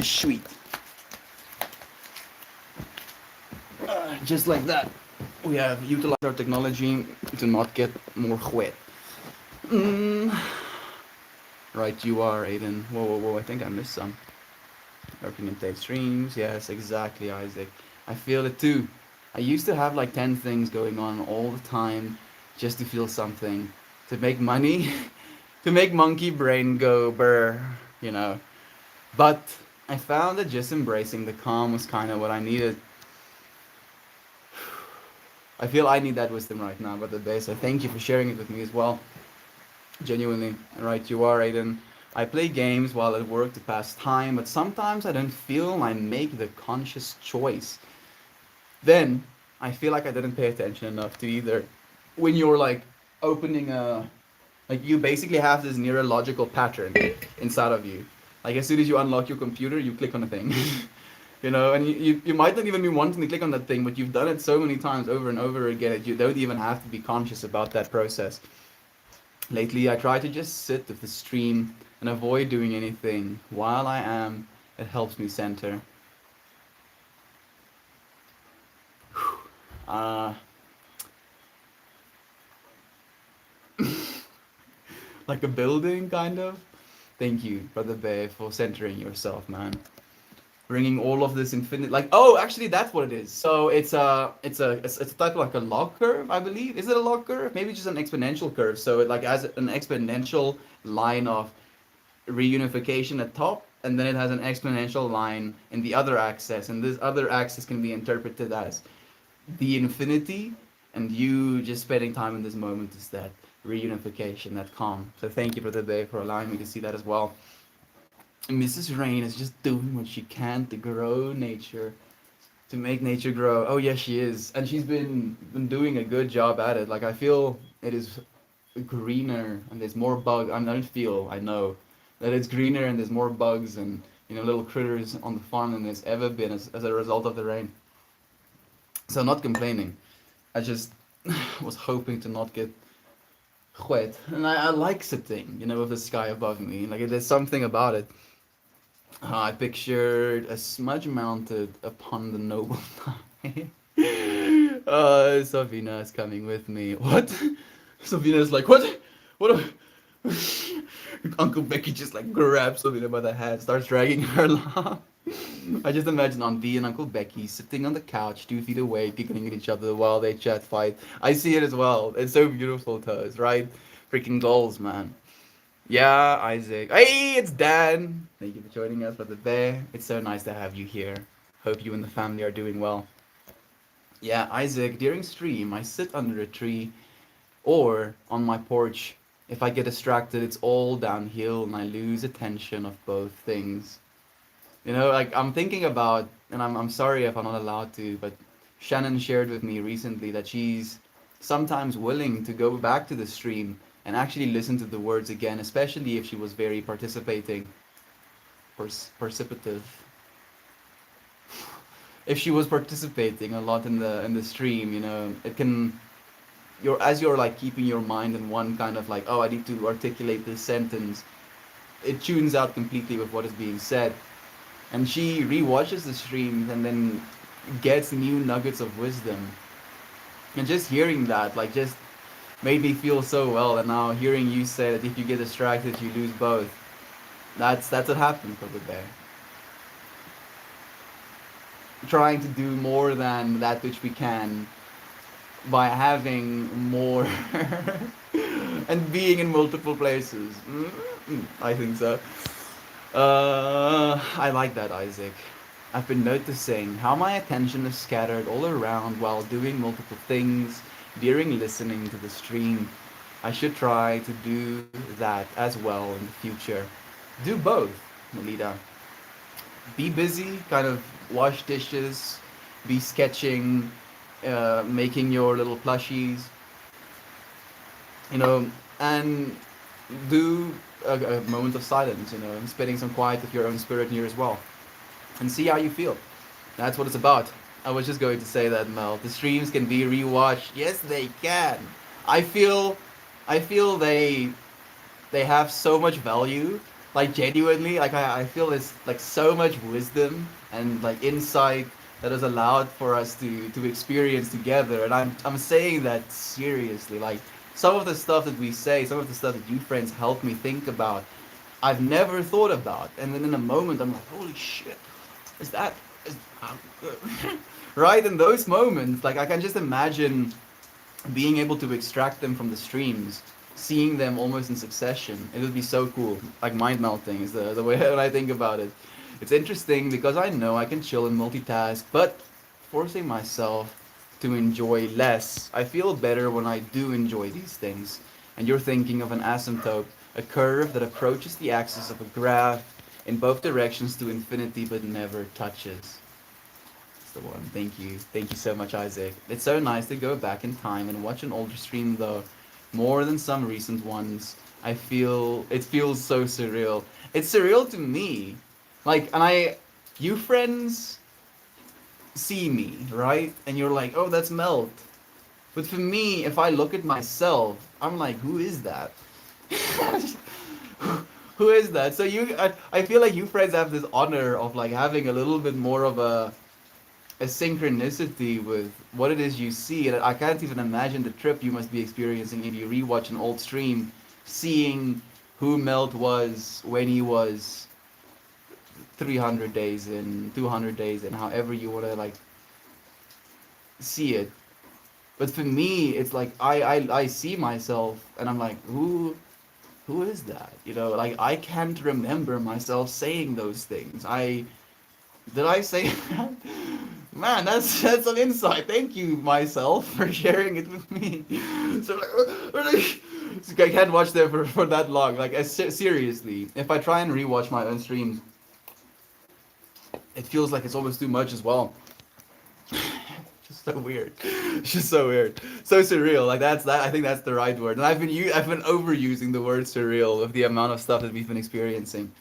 Sweet. Just like that, we have utilized our technology to not get more wet. Right, you are, Aiden. Whoa, whoa, whoa, I think I missed some. Documentate streams, yes, exactly, Isaac. I feel it too. I used to have like 10 things going on all the time just to feel something. To make money, to make monkey brain go brr, you know. But I found that just embracing the calm was kind of what I needed. I feel I need that wisdom right now, but the day, so thank you for sharing it with me as well. Genuinely, right, you are, Aiden. I play games while at work to pass time, but sometimes I don't feel I make the conscious choice. Then I feel like I didn't pay attention enough to either. When you're like opening a, like you basically have this neurological pattern inside of you. Like as soon as you unlock your computer, you click on a thing. You know, and you might not even be wanting to click on that thing, but you've done it so many times over and over again that you don't even have to be conscious about that process. Lately, I try to just sit with the stream and avoid doing anything. While I am, it helps me center. Uh, like a building, kind of. Thank you, Brother Bay, for centering yourself, man. Bringing all of this infinite, like, oh, actually, that's what it is. So it's a type of like a log curve, I believe. Is it a log curve? Maybe just an exponential curve. So it like has an exponential line of reunification at top, and then it has an exponential line in the other axis, and this other axis can be interpreted as the infinity, and you just spending time in this moment is that reunification, that calm. So thank you, Brother Bay, for allowing me to see that as well. Mrs. Rain is just doing what she can to grow nature, to make nature grow. Oh yes, she is, and she's been doing a good job at it. Like I feel it is greener and there's more bug. I don't feel. I know that it's greener and there's more bugs and little critters on the farm than there's ever been as a result of the rain. So not complaining. I just was hoping to not get wet. And I like sitting, with the sky above me. Like there's something about it. I pictured a smudge mounted upon the noble night. Savina is coming with me. What? Savina is like, what? What? Uncle Becky just like grabs Savina by the hand, starts dragging her along. I just imagine Aunt V and Uncle Becky sitting on the couch, 2 feet away, giggling at each other while they chat fight. I see it as well. It's so beautiful to us, right? Freaking goals, man. Yeah, Isaac. Hey, it's Dan. Thank you for joining us, Brother Bear. It's so nice to have you here. Hope you and the family are doing well. Yeah, Isaac, during stream, I sit under a tree or on my porch. If I get distracted, it's all downhill and I lose attention of both things. Like I'm thinking about, and I'm sorry if I'm not allowed to, but Shannon shared with me recently that she's sometimes willing to go back to the stream and actually listen to the words again, especially if she was very participating, percipative. If she was participating a lot in the stream, it can you're like keeping your mind in one kind of like, oh, I need to articulate this sentence. It tunes out completely with what is being said. And she rewatches the stream and then gets new nuggets of wisdom. And just hearing that, like, just made me feel so well. And now hearing you say that if you get distracted, you lose both. That's what happened for the bear. Trying to do more than that which we can by having more and being in multiple places. I think so. I like that, Isaac. I've been noticing how my attention is scattered all around while doing multiple things during listening to the stream. I should try to do that as well in the future. Do both, Melita. Be busy, kind of wash dishes, be sketching, making your little plushies, and do a moment of silence, spending some quiet with your own spirit near as well, and see how you feel. That's what it's about. I was just going to say that, Mel. The streams can be rewatched. Yes, they can. I feel, they have so much value. Like genuinely, like I feel there's like so much wisdom and like insight that is allowed for us to experience together. And I'm saying that seriously. Like some of the stuff that we say, some of the stuff that you friends help me think about, I've never thought about. And then in a moment, I'm like, holy shit, is that right? In those moments, like I can just imagine being able to extract them from the streams, seeing them almost in succession. It would be so cool. Like mind melting is the way that I think about it. It's interesting because I know I can chill and multitask, but forcing myself to enjoy less. I feel better when I do enjoy these things. And you're thinking of an asymptote, a curve that approaches the axis of a graph in both directions to infinity but never touches. That's the one. Thank you. Thank you so much, Isaac. It's so nice to go back in time and watch an older stream though. More than some recent ones. It feels so surreal. It's surreal to me. Like, and you friends see me, right? And you're like, oh, that's Melt. But for me, if I look at myself, I'm like, who is that? Who is that? So I feel like you friends have this honor of like having a little bit more of a synchronicity with what it is you see, and I can't even imagine the trip you must be experiencing if you rewatch an old stream, seeing who Melt was when he was 300 days in, 200 days in, however you want to like see it. But for me, it's like I see myself and I'm like, who is that? Like I can't remember myself saying those things. Did I say that? Man, that's some insight. Thank you, myself, for sharing it with me. So I can't watch them for that long. Like seriously, if I try and rewatch my own streams, it feels like it's almost too much as well. Just so weird. Just so weird. So surreal. Like that. I think that's the right word. And I've been overusing the word surreal with the amount of stuff that we've been experiencing.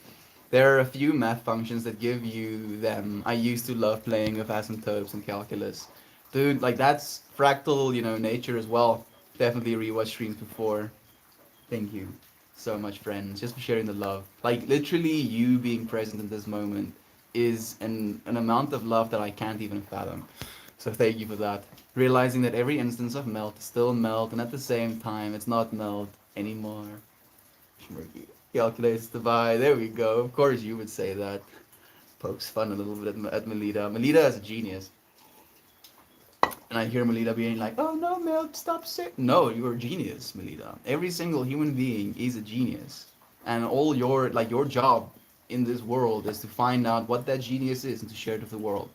There are a few math functions that give you them. I used to love playing with asymptotes and calculus. Dude, like that's fractal, nature as well. Definitely rewatch streams before. Thank you so much, friends, just for sharing the love. Like literally you being present in this moment is an amount of love that I can't even fathom. So thank you for that. Realizing that every instance of melt is still melt, and at the same time it's not melt anymore. Schmurky. Calculates the buy. There we go. Of course you would say that. Pokes fun a little bit at Melita. Melita is a genius. And I hear Melita being like, "Oh no, Melt, stop saying." No, you're a genius, Melita. Every single human being is a genius, and all your job in this world is to find out what that genius is and to share it with the world.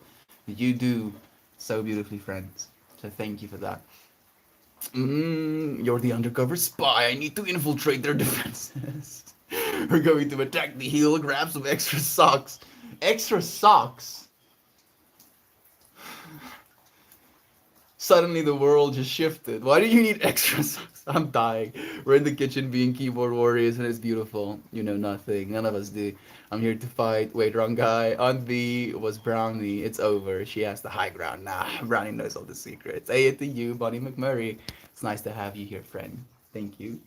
You do so beautifully, friends. So thank you for that. You're the undercover spy. I need to infiltrate their defenses. We're going to attack the heel. Grab some extra socks. Extra socks. Suddenly the world just shifted. Why do you need extra socks? I'm dying. We're in the kitchen being keyboard warriors and it's beautiful. You know nothing. None of us do. I'm here to fight. Wait, wrong guy. Aunt B was Brownie. It's over. She has the high ground. Nah, Brownie knows all the secrets. Hey, it to you, Bonnie McMurray. It's nice to have you here, friend. Thank you.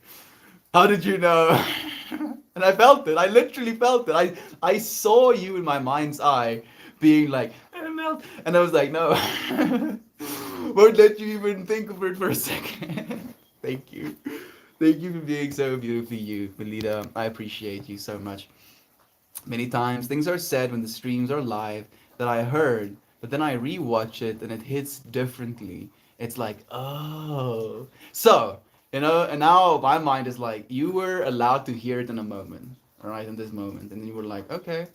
How did you know? And I felt it. I literally felt it. I saw you in my mind's eye being like, Melt. And I was like, no. Won't let you even think of it for a second. Thank you. Thank you for being so beautifully you, Melita. I appreciate you so much. Many times things are said when the streams are live that I heard, but then I rewatch it and it hits differently. It's like, oh. So, and now my mind is like, you were allowed to hear it in a moment, all right, in this moment. And then you were like, okay,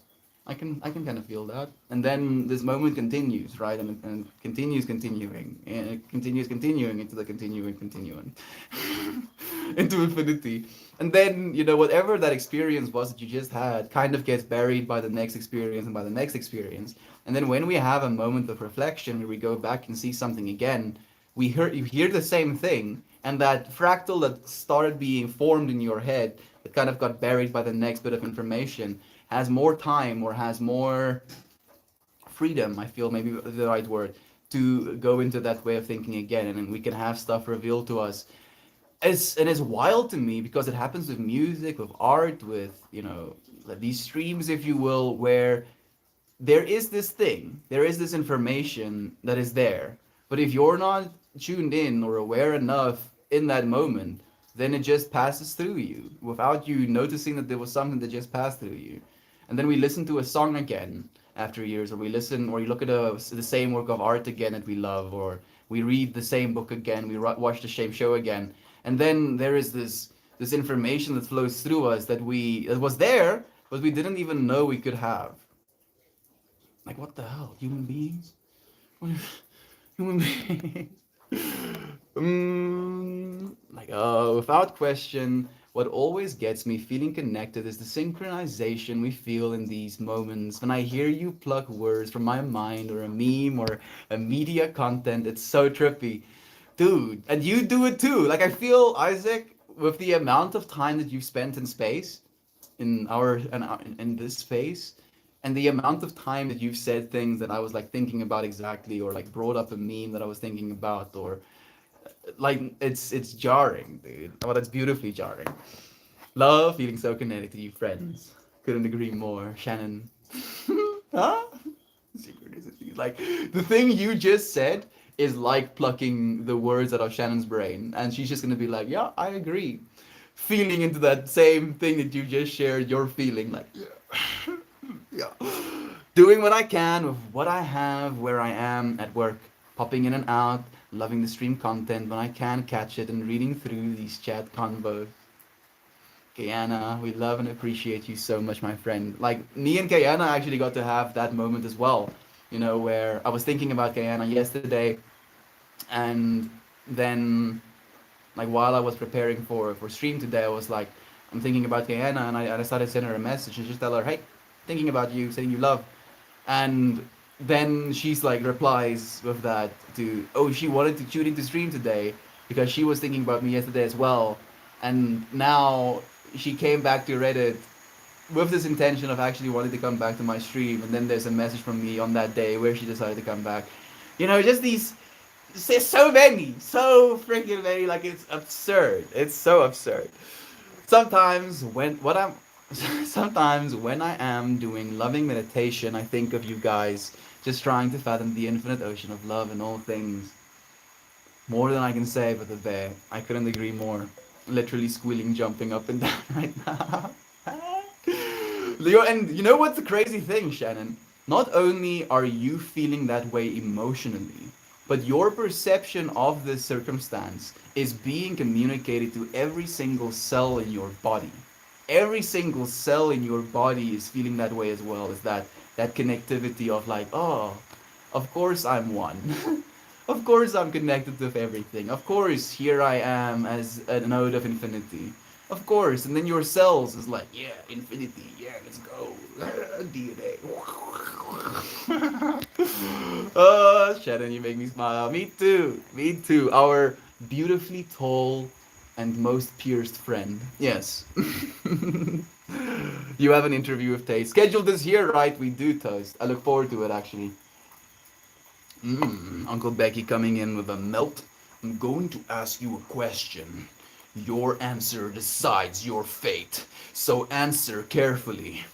I can kind of feel that. And then this moment continues, right? And continues continuing. And it continues continuing into the continuing continuum. Into infinity. And then, whatever that experience was that you just had kind of gets buried by the next experience and by the next experience. And then when we have a moment of reflection where we go back and see something again, you hear the same thing, and that fractal that started being formed in your head that kind of got buried by the next bit of information has more time or has more freedom, I feel maybe the right word, to go into that way of thinking again, and then we can have stuff revealed to us. It's wild to me because it happens with music, with art, with these streams, if you will, where there is this information that is there, but if you're not tuned in or aware enough in that moment, then it just passes through you without you noticing that there was something that just passed through you. And then we listen to a song again after years, or we listen, or you look at the same work of art again that we love, or we read the same book again, we watch the same show again, and then there is this information that flows through us that was there, but we didn't even know we could have. Like, what the hell? Human beings? Human beings? Without question, what always gets me feeling connected is the synchronization we feel in these moments. When I hear you pluck words from my mind or a meme or a media content, it's so trippy. Dude, and you do it too. Like, I feel, Isaac, with the amount of time that you've spent in space, in this space, and the amount of time that you've said things that I was like thinking about exactly, or like brought up a meme that I was thinking about, or like it's jarring, dude. Well, that's beautifully jarring. Love feeling so connected to you, friends. Couldn't agree more, Shannon. Huh? Synchronicity. Like the thing you just said is like plucking the words out of Shannon's brain, and she's just gonna be like, "Yeah, I agree." Feeling into that same thing that you just shared, you're feeling like, yeah. Yeah. Doing what I can with what I have, where I am at work, popping in and out, loving the stream content when I can catch it, and reading through these chat convos. Kayana, we love and appreciate you so much, my friend. Like, me and Kayana actually got to have that moment as well, where I was thinking about Kayana yesterday, and then, like, while I was preparing for stream today, I was like, I'm thinking about Kayana, and I started sending her a message and just tell her, hey, thinking about you, sending you love. And then she's like replies with that to, oh, she wanted to tune into stream today because she was thinking about me yesterday as well. And now she came back to Reddit with this intention of actually wanting to come back to my stream, and then there's a message from me on that day where she decided to come back. Just these. There's so many, so freaking many. Like it's absurd. It's so absurd. Sometimes when what I'm sometimes when I am doing loving meditation, I think of you guys just trying to fathom the infinite ocean of love and all things. More than I can say for the bear. I couldn't agree more. Literally squealing, jumping up and down right now. Leo, and you know what's the crazy thing, Shannon? Not only are you feeling that way emotionally, but your perception of this circumstance is being communicated to every single cell in your body. Every single cell in your body is feeling that way as well. Is that connectivity of like, oh, of course I'm one. Of course I'm connected with everything. Of course here I am as a node of infinity. Of course, and then your cells is like, yeah, infinity, yeah, let's go. DNA. Oh, Shannon, you make me smile. Me too. Me too. Our beautifully tall and most pierced friend. Yes. You have an interview with Taste. Scheduled this year, right? We do, Toast. I look forward to it, actually. Uncle Becky coming in with a melt. I'm going to ask you a question. Your answer decides your fate. So answer carefully.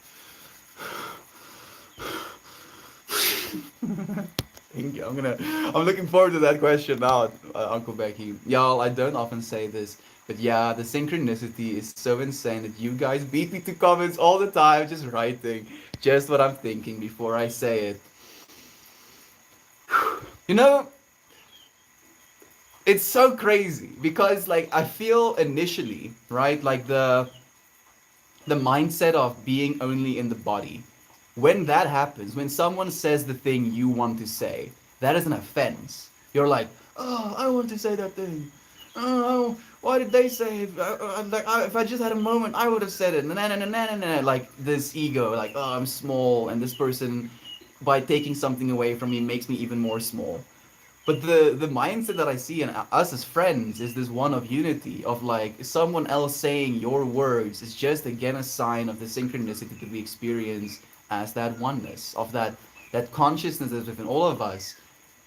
Thank you. I'm looking forward to that question now, Uncle Becky. Y'all, I don't often say this, but yeah, the synchronicity is so insane that you guys beat me to comments all the time, just writing just what I'm thinking before I say it. You know, it's so crazy because like I feel initially, right, like the mindset of being only in the body. When that happens, when someone says the thing you want to say, that is an offense. You're like, oh, I want to say that thing. Oh, why did they say it? If I just had a moment, I would have said it. Like this ego, like, oh, I'm small, and this person, by taking something away from me, makes me even more small. But the mindset that I see in us as friends is this one of unity, of like someone else saying your words is just again a sign of the synchronicity that we experience as that oneness, of that consciousness that's within all of us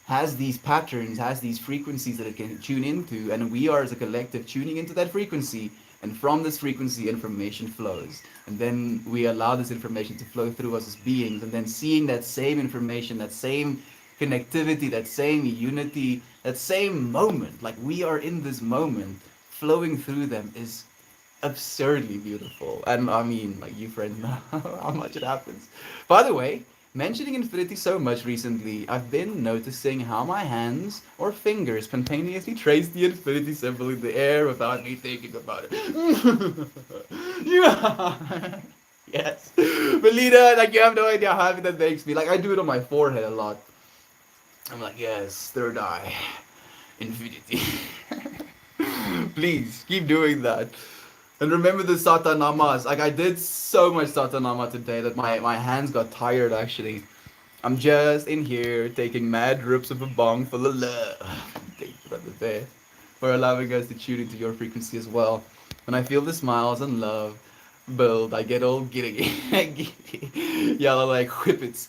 has these patterns, has these frequencies that it can tune into, and we are as a collective tuning into that frequency, and from this frequency information flows. And then we allow this information to flow through us as beings, and then seeing that same information, that same connectivity, that same unity, that same moment, like we are in this moment, flowing through them is absurdly beautiful. And I mean, like you friends know how much it happens. By the way, mentioning infinity so much recently, I've been noticing how my hands or fingers spontaneously trace the infinity symbol in the air without me thinking about it. Yeah. Yes. Melina, like you have no idea how happy that makes me. Like I do it on my forehead a lot. I'm like, yes, third eye. Infinity. Please, keep doing that. And remember the satanamas. Like I did so much satanama today that my hands got tired actually. I'm just in here taking mad rips of a bong full of love. Thank you, brother bear, for allowing us to tune into your frequency as well. When I feel the smiles and love build, I get all giddy. Giddy. Yellow like whippets.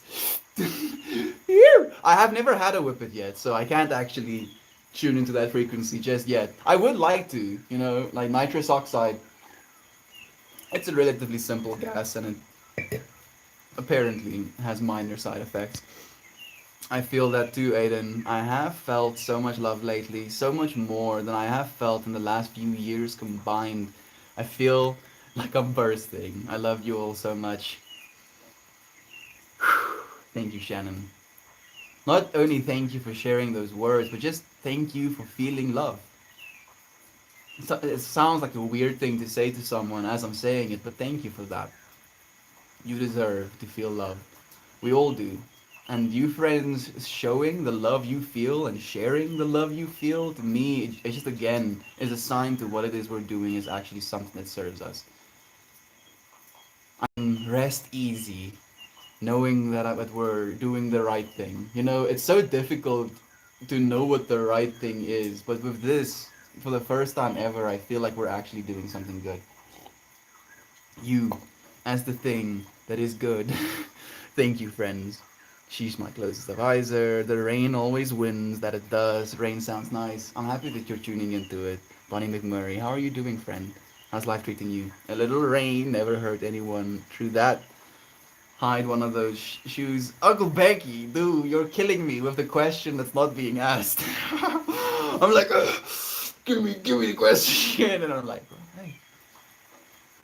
I have never had a whippet yet, so I can't actually tune into that frequency just yet. I would like to, like nitrous oxide. It's a relatively simple gas and it apparently has minor side effects. I feel that too, Aiden. I have felt so much love lately, so much more than I have felt in the last few years combined. I feel like I'm bursting. I love you all so much. Thank you, Shannon. Not only thank you for sharing those words, but just thank you for feeling love. It sounds like a weird thing to say to someone as I'm saying it, but thank you for that. You deserve to feel love. We all do. And you friends showing the love you feel and sharing the love you feel, to me, it just again is a sign to what it is we're doing is actually something that serves us. Rest easy, knowing that we're doing the right thing. It's so difficult to know what the right thing is, but with this, for the first time ever, I feel like we're actually doing something good. You as the thing that is good. Thank you, friends. She's my closest advisor. The rain always wins, that it does. Rain sounds nice. I'm happy that you're tuning into it. Bonnie McMurray, how are you doing, friend? How's life treating you? A little rain never hurt anyone. True that. Hide one of those shoes. Uncle Becky, dude, you're killing me with the question that's not being asked. I'm like, give me the question. And I'm like, hey,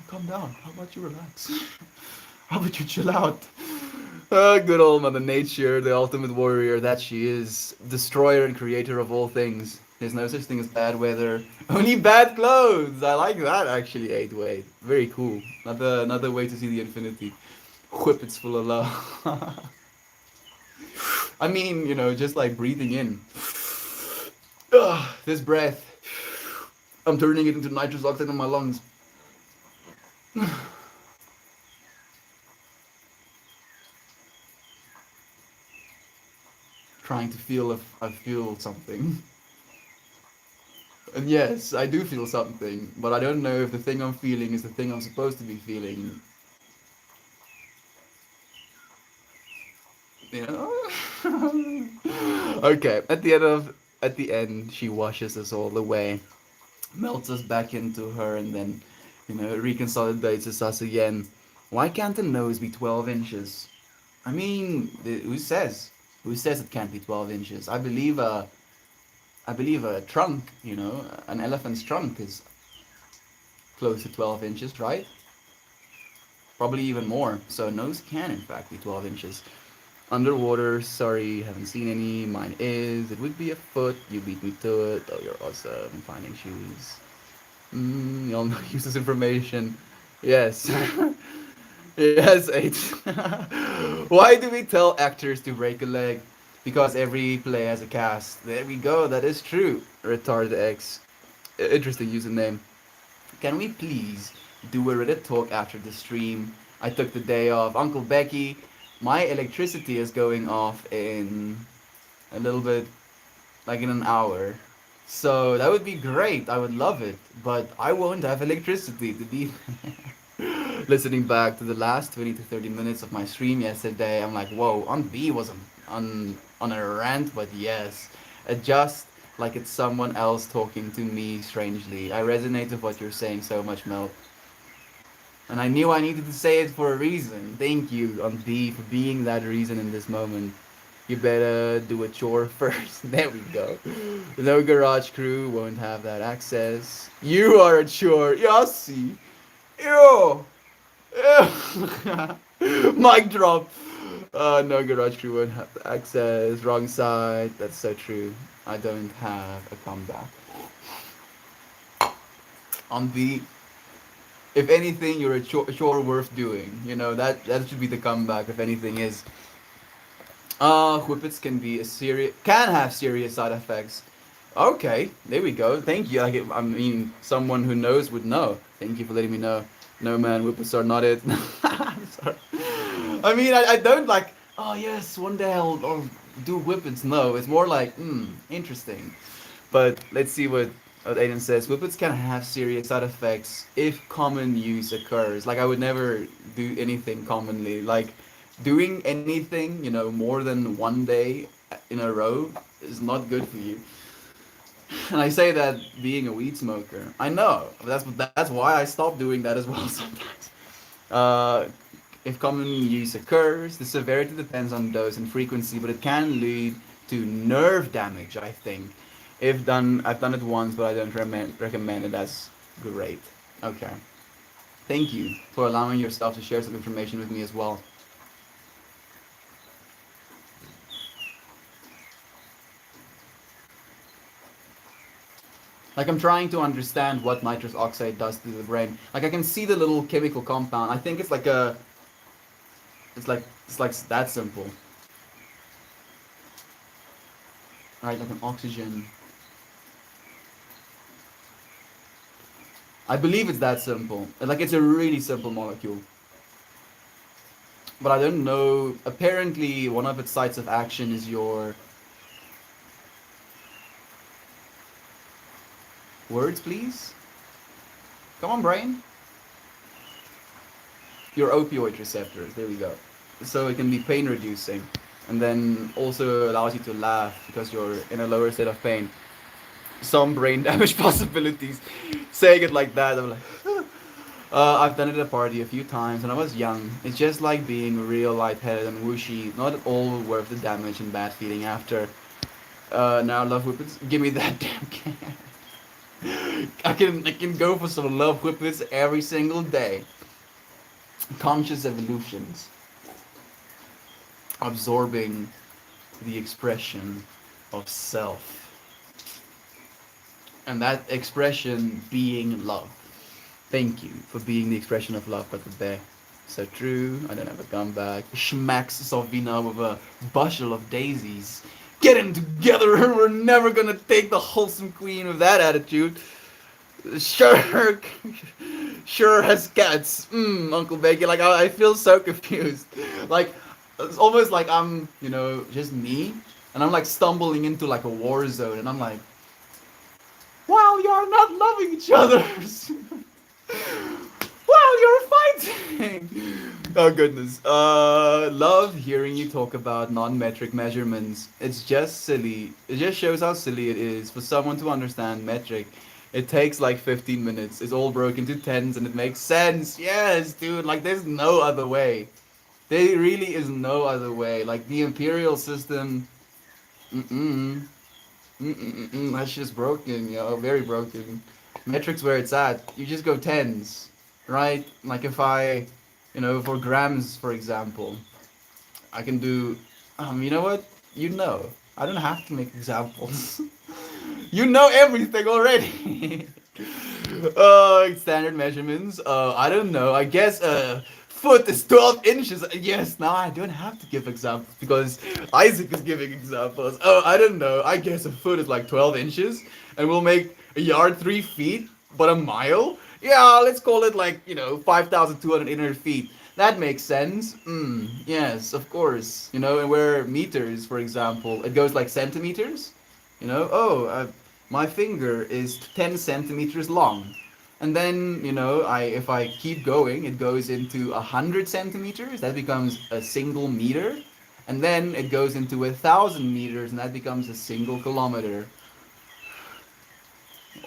calm down. How about you relax? How about you chill out? Good old Mother Nature, the ultimate warrior that she is, destroyer and creator of all things. There's no such thing as bad weather, only bad clothes. I like that actually. 8-way, very cool. Another way to see the infinity. Whippets full of love. I mean, just like breathing in. This breath, I'm turning it into nitrous oxide in my lungs. Trying to feel if I feel something. And yes, I do feel something, but I don't know if the thing I'm feeling is the thing I'm supposed to be feeling. You know? Okay, at the end, she washes us all away, melts us back into her, and then, reconsolidates us again. Why can't the nose be 12 inches? I mean, who says? Who says it can't be 12 inches? I believe a trunk, an elephant's trunk is close to 12 inches, right? Probably even more. So nose can in fact be 12 inches. Underwater, sorry, haven't seen any. Mine is. It would be a foot. You beat me to it. Oh, you're awesome. Finding shoes. Y'all know use this information. Yes. Yes, 8. Why do we tell actors to break a leg? Because every play has a cast. There we go. That is true. Retard X. Interesting username. Can we please do a Reddit talk after the stream? I took the day off. Uncle Becky, my electricity is going off in a little bit, like in an hour. So that would be great. I would love it. But I won't have electricity to be listening back to the last 20 to 30 minutes of my stream yesterday. I'm like, whoa, on B was on a rant, but yes, just like it's someone else talking to me strangely. I resonate with what you're saying so much, Mel. And I knew I needed to say it for a reason. Thank you, on B, for being that reason in this moment. You better do a chore first. There we go. No garage crew won't have that access. You are a chore. Yossi. Ew. Ew. Mic drop. No garage crew won't have access. Wrong side. That's so true. I don't have a comeback. On B, if anything, you're a chore worth doing. That should be the comeback. If anything is, whippets can have serious side effects. Okay, there we go. Thank you. I mean, someone who knows would know. Thank you for letting me know. No man, whippets are not it. I'm sorry. I mean, I don't like. Oh yes, one day I'll do whippets. No, it's more like interesting. But let's see what Aiden says. Whippets can have serious side effects if common use occurs. Like I would never do anything commonly. Like doing anything, more than one day in a row is not good for you. And I say that being a weed smoker. I know. That's why I stopped doing that as well sometimes. Uh, if common use occurs, the severity depends on dose and frequency, but it can lead to nerve damage, I think. If done, I've done it once, but I don't recommend it. That's great. Okay. Thank you for allowing yourself to share some information with me as well. Like I'm trying to understand what nitrous oxide does to the brain. Like I can see the little chemical compound. I think it's like that simple. Right, like an oxygen. I believe it's that simple. Like it's a really simple molecule. But I don't know. Apparently, one of its sites of action is your words, please. Come on, brain. your opioid receptors. There we go. So it can be pain reducing, and then also allows you to laugh because you're in a lower state of pain. Some brain damage possibilities. Saying it like that, I'm like, I've done it at a party a few times when I was young. It's just like being real lightheaded and whooshy. Not at all worth the damage and bad feeling after. Now love whippets, give me that damn can. I can go for some love whippets every single day. Conscious evolutions, absorbing the expression of self, and that expression being love. Thank you for being the expression of love, Brother Bear. So true. I don't have a comeback. Smacks Sovina with a bushel of daisies. Get him together. We're never gonna take the wholesome queen with that attitude. Sure, sure has cats. Uncle Becky. Like I feel so confused. Like it's almost like I'm, just me, and I'm like stumbling into like a war zone, and I'm like, wow, you're not loving each other. Wow, you're fighting. Oh goodness. Love hearing you talk about non-metric measurements. It's just silly. It just shows how silly it is for someone to understand metric. It takes like 15 minutes. It's all broken to tens and it makes sense. Yes, dude. Like there's no other way. There really is no other way. Like the imperial system. Mm-mm. Mm-mm-mm. That's just broken, very broken. Metrics where it's at. You just go tens, right? Like if I, for grams, for example, I can do. You know what? You know. I don't have to make examples. You know everything already. Standard measurements. I don't know. I guess foot is 12 inches. Yes, now I don't have to give examples because Isaac is giving examples. Oh, I don't know. I guess a foot is like 12 inches, and we'll make a yard 3 feet, but a mile. Yeah, let's call it like 5,200 feet. That makes sense. Yes, of course. And where meters, for example, it goes like centimeters. My finger is 10 centimeters long. And then, if I keep going, it goes into 100 centimeters. That becomes a single meter. And then it goes into 1,000 meters, and that becomes a single kilometer.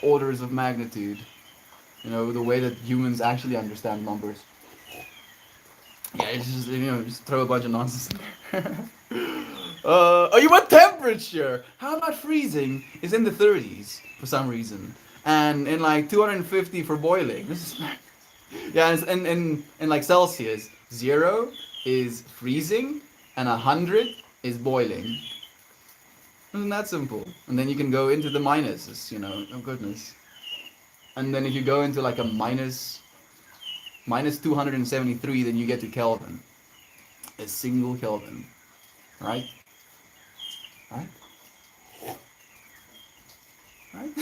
Orders of magnitude. The way that humans actually understand numbers. Yeah, it's just just throw a bunch of nonsense in there. You want temperature? How about freezing? Is in the 30s for some reason, and in like 250 for boiling. This is yeah, and like Celsius, 0 is freezing, and 100 is boiling. Isn't that simple? And then you can go into the minuses. Oh goodness. And then if you go into like a minus 273, then you get to Kelvin. A single Kelvin. Right? Right? Right?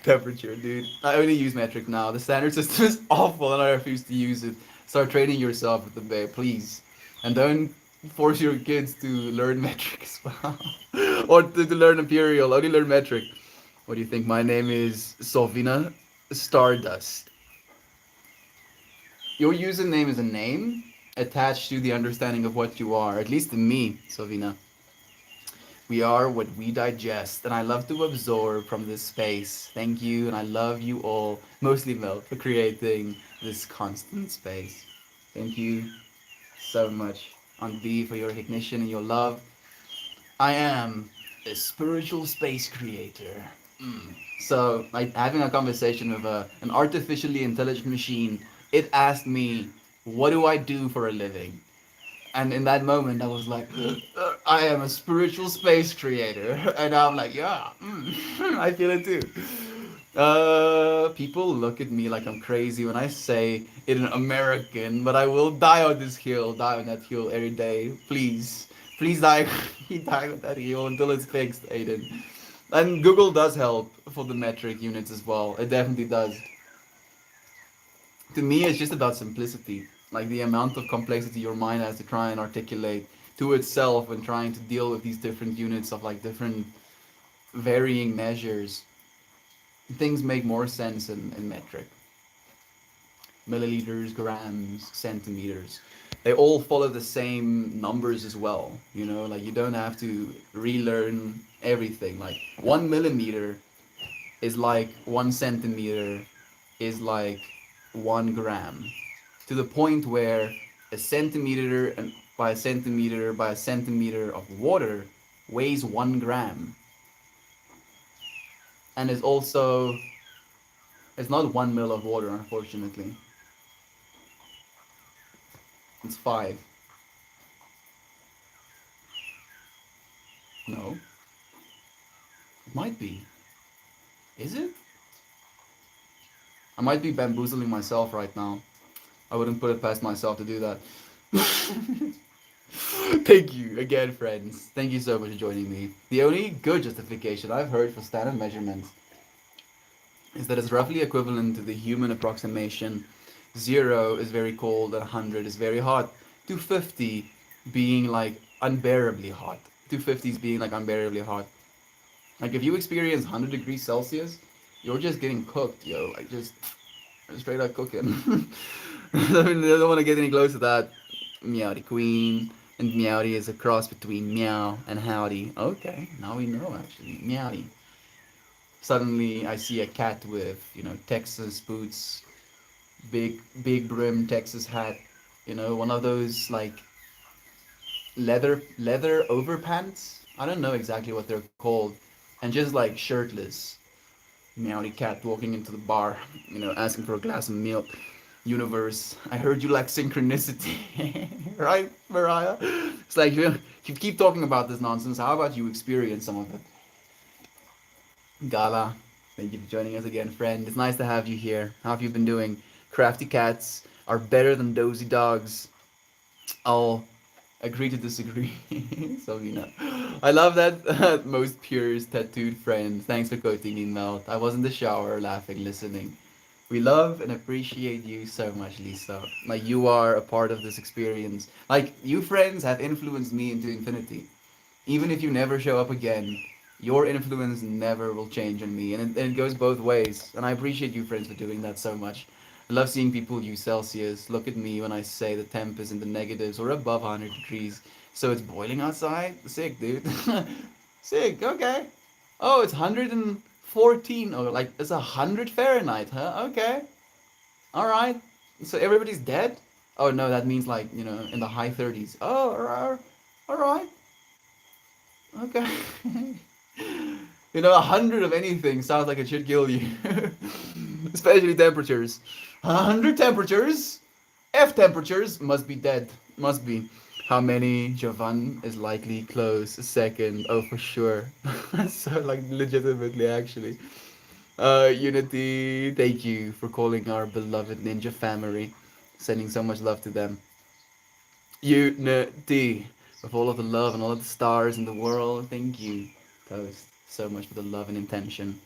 Temperature, dude. I only use metric now. The standard system is awful and I refuse to use it. Start training yourself with the bear, please. And don't force your kids to learn metric as well. Or to learn imperial. Only learn metric. What do you think? My name is Solvina Stardust. Your username is a name attached to the understanding of what you are. At least to me, Solvina. We are what we digest, and I love to absorb from this space. Thank you, and I love you all, mostly Mel, for creating this constant space. Thank you so much, on B, for your recognition and your love. I am a spiritual space creator. So, like having a conversation with an artificially intelligent machine, it asked me, "What do I do for a living?" And in that moment, I was like, I am a spiritual space creator. And I'm like, yeah, I feel it too. People look at me like I'm crazy when I say it in American, but I will die on this hill, die on that hill every day. Please, please die, die on that hill until it's fixed, Aiden. And Google does help for the metric units as well. It definitely does. To me, it's just about simplicity. Like the amount of complexity your mind has to try and articulate to itself when trying to deal with these different units of like different varying measures. Things make more sense in metric. milliliters, grams, centimeters. They all follow the same numbers as well. You know, like you don't have to relearn everything. Like 1 millimeter is like 1 centimeter is like 1 gram. To the point where a centimeter and by a centimeter by a centimeter of water weighs 1 gram, and is also it's not 1 mil of water, unfortunately. It's five. No, it might be. Is it? I might be bamboozling myself right now. I wouldn't put it past myself to do that. Thank you again, friends. Thank you so much for joining me. The only good justification I've heard for standard measurements is that it's roughly equivalent to the human approximation. 0 is very cold and 100 is very hot. 250 being like unbearably hot. 250 is being like unbearably hot. Like if you experience 100 degrees Celsius, you're just getting cooked, yo. Like just straight up cooking. I mean, I don't want to get any closer to that. Meowdy Queen. And Meowdy is a cross between meow and howdy. Okay, now we know actually. Meowdy. Suddenly I see a cat with, Texas boots, big brim Texas hat, one of those like leather overpants. I don't know exactly what they're called. And just like shirtless. Meowdy cat walking into the bar, asking for a glass of milk. Universe, I heard you like synchronicity, right, Mariah? It's like you keep talking about this nonsense. How about you experience some of it? Gala, thank you for joining us again, friend. It's nice to have you here. How have you been doing? Crafty cats are better than dozy dogs. I'll agree to disagree. So I love that most purest tattooed friend. Thanks for quoting me, Melt. I was in the shower laughing, listening. We love and appreciate you so much, Lisa. Like you are a part of this experience. Like you friends have influenced me into infinity. Even if you never show up again, your influence never will change on me, and it goes both ways. And I appreciate you friends for doing that so much. I love seeing people use Celsius. Look at me when I say the temp is in the negatives or above 100 degrees. So it's boiling outside? Sick, dude. Sick, okay. Oh, it's 114. Oh, like it's 100 Fahrenheit, huh? Okay. Alright. So everybody's dead? Oh, no, that means like, in the high 30s. Oh, alright. Okay. 100 of anything sounds like it should kill you. Especially temperatures. 100 temperatures? F temperatures must be dead. Must be. How many? Jovan is likely close. A second. Oh, for sure. So, like, legitimately, actually. Unity, thank you for calling our beloved ninja family. Sending so much love to them. Unity. With all of the love and all of the stars in the world, thank you, Toast, so much for the love and intention.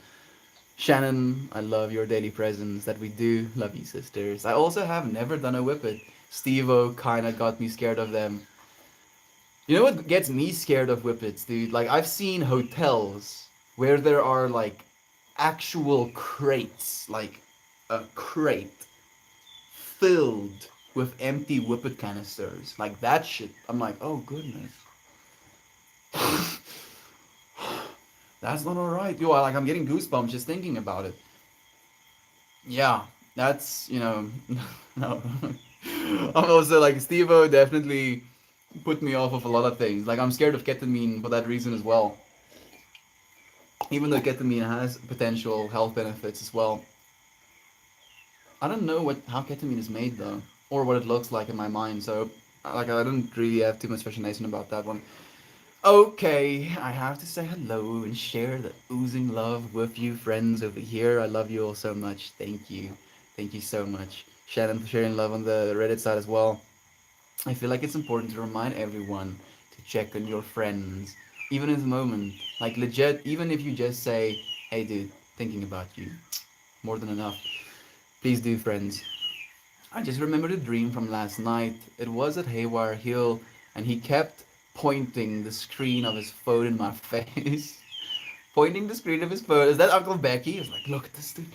Shannon, I love your daily presence that we do. Love you, sisters. I also have never done a whippet. Steve-O kinda got me scared of them. You know what gets me scared of whippets, dude? Like, I've seen hotels where there are, like, actual crates, like a crate filled with empty whippet canisters. Like, that shit. I'm like, oh, goodness. That's not alright. Yo, I'm getting goosebumps just thinking about it. Yeah, that's, no. I'm also like, Steve-O definitely put me off of a lot of things. Like, I'm scared of ketamine for that reason as well. Even though ketamine has potential health benefits as well. I don't know how ketamine is made though, or what it looks like in my mind. So, like, I don't really have too much fascination about that one. Okay, I have to say hello and share the oozing love with you friends over here. I love you all so much. Thank you. Thank you so much. Shannon for sharing love on the Reddit side as well. I feel like it's important to remind everyone to check on your friends, even in the moment. Like legit, even if you just say, hey dude, thinking about you. More than enough. Please do, friends. I just remembered a dream from last night. It was at Hayward Hill, and he kept pointing the screen of his phone in my face. Pointing the screen of his phone. Is that Uncle Becky? He was like, look at this dude.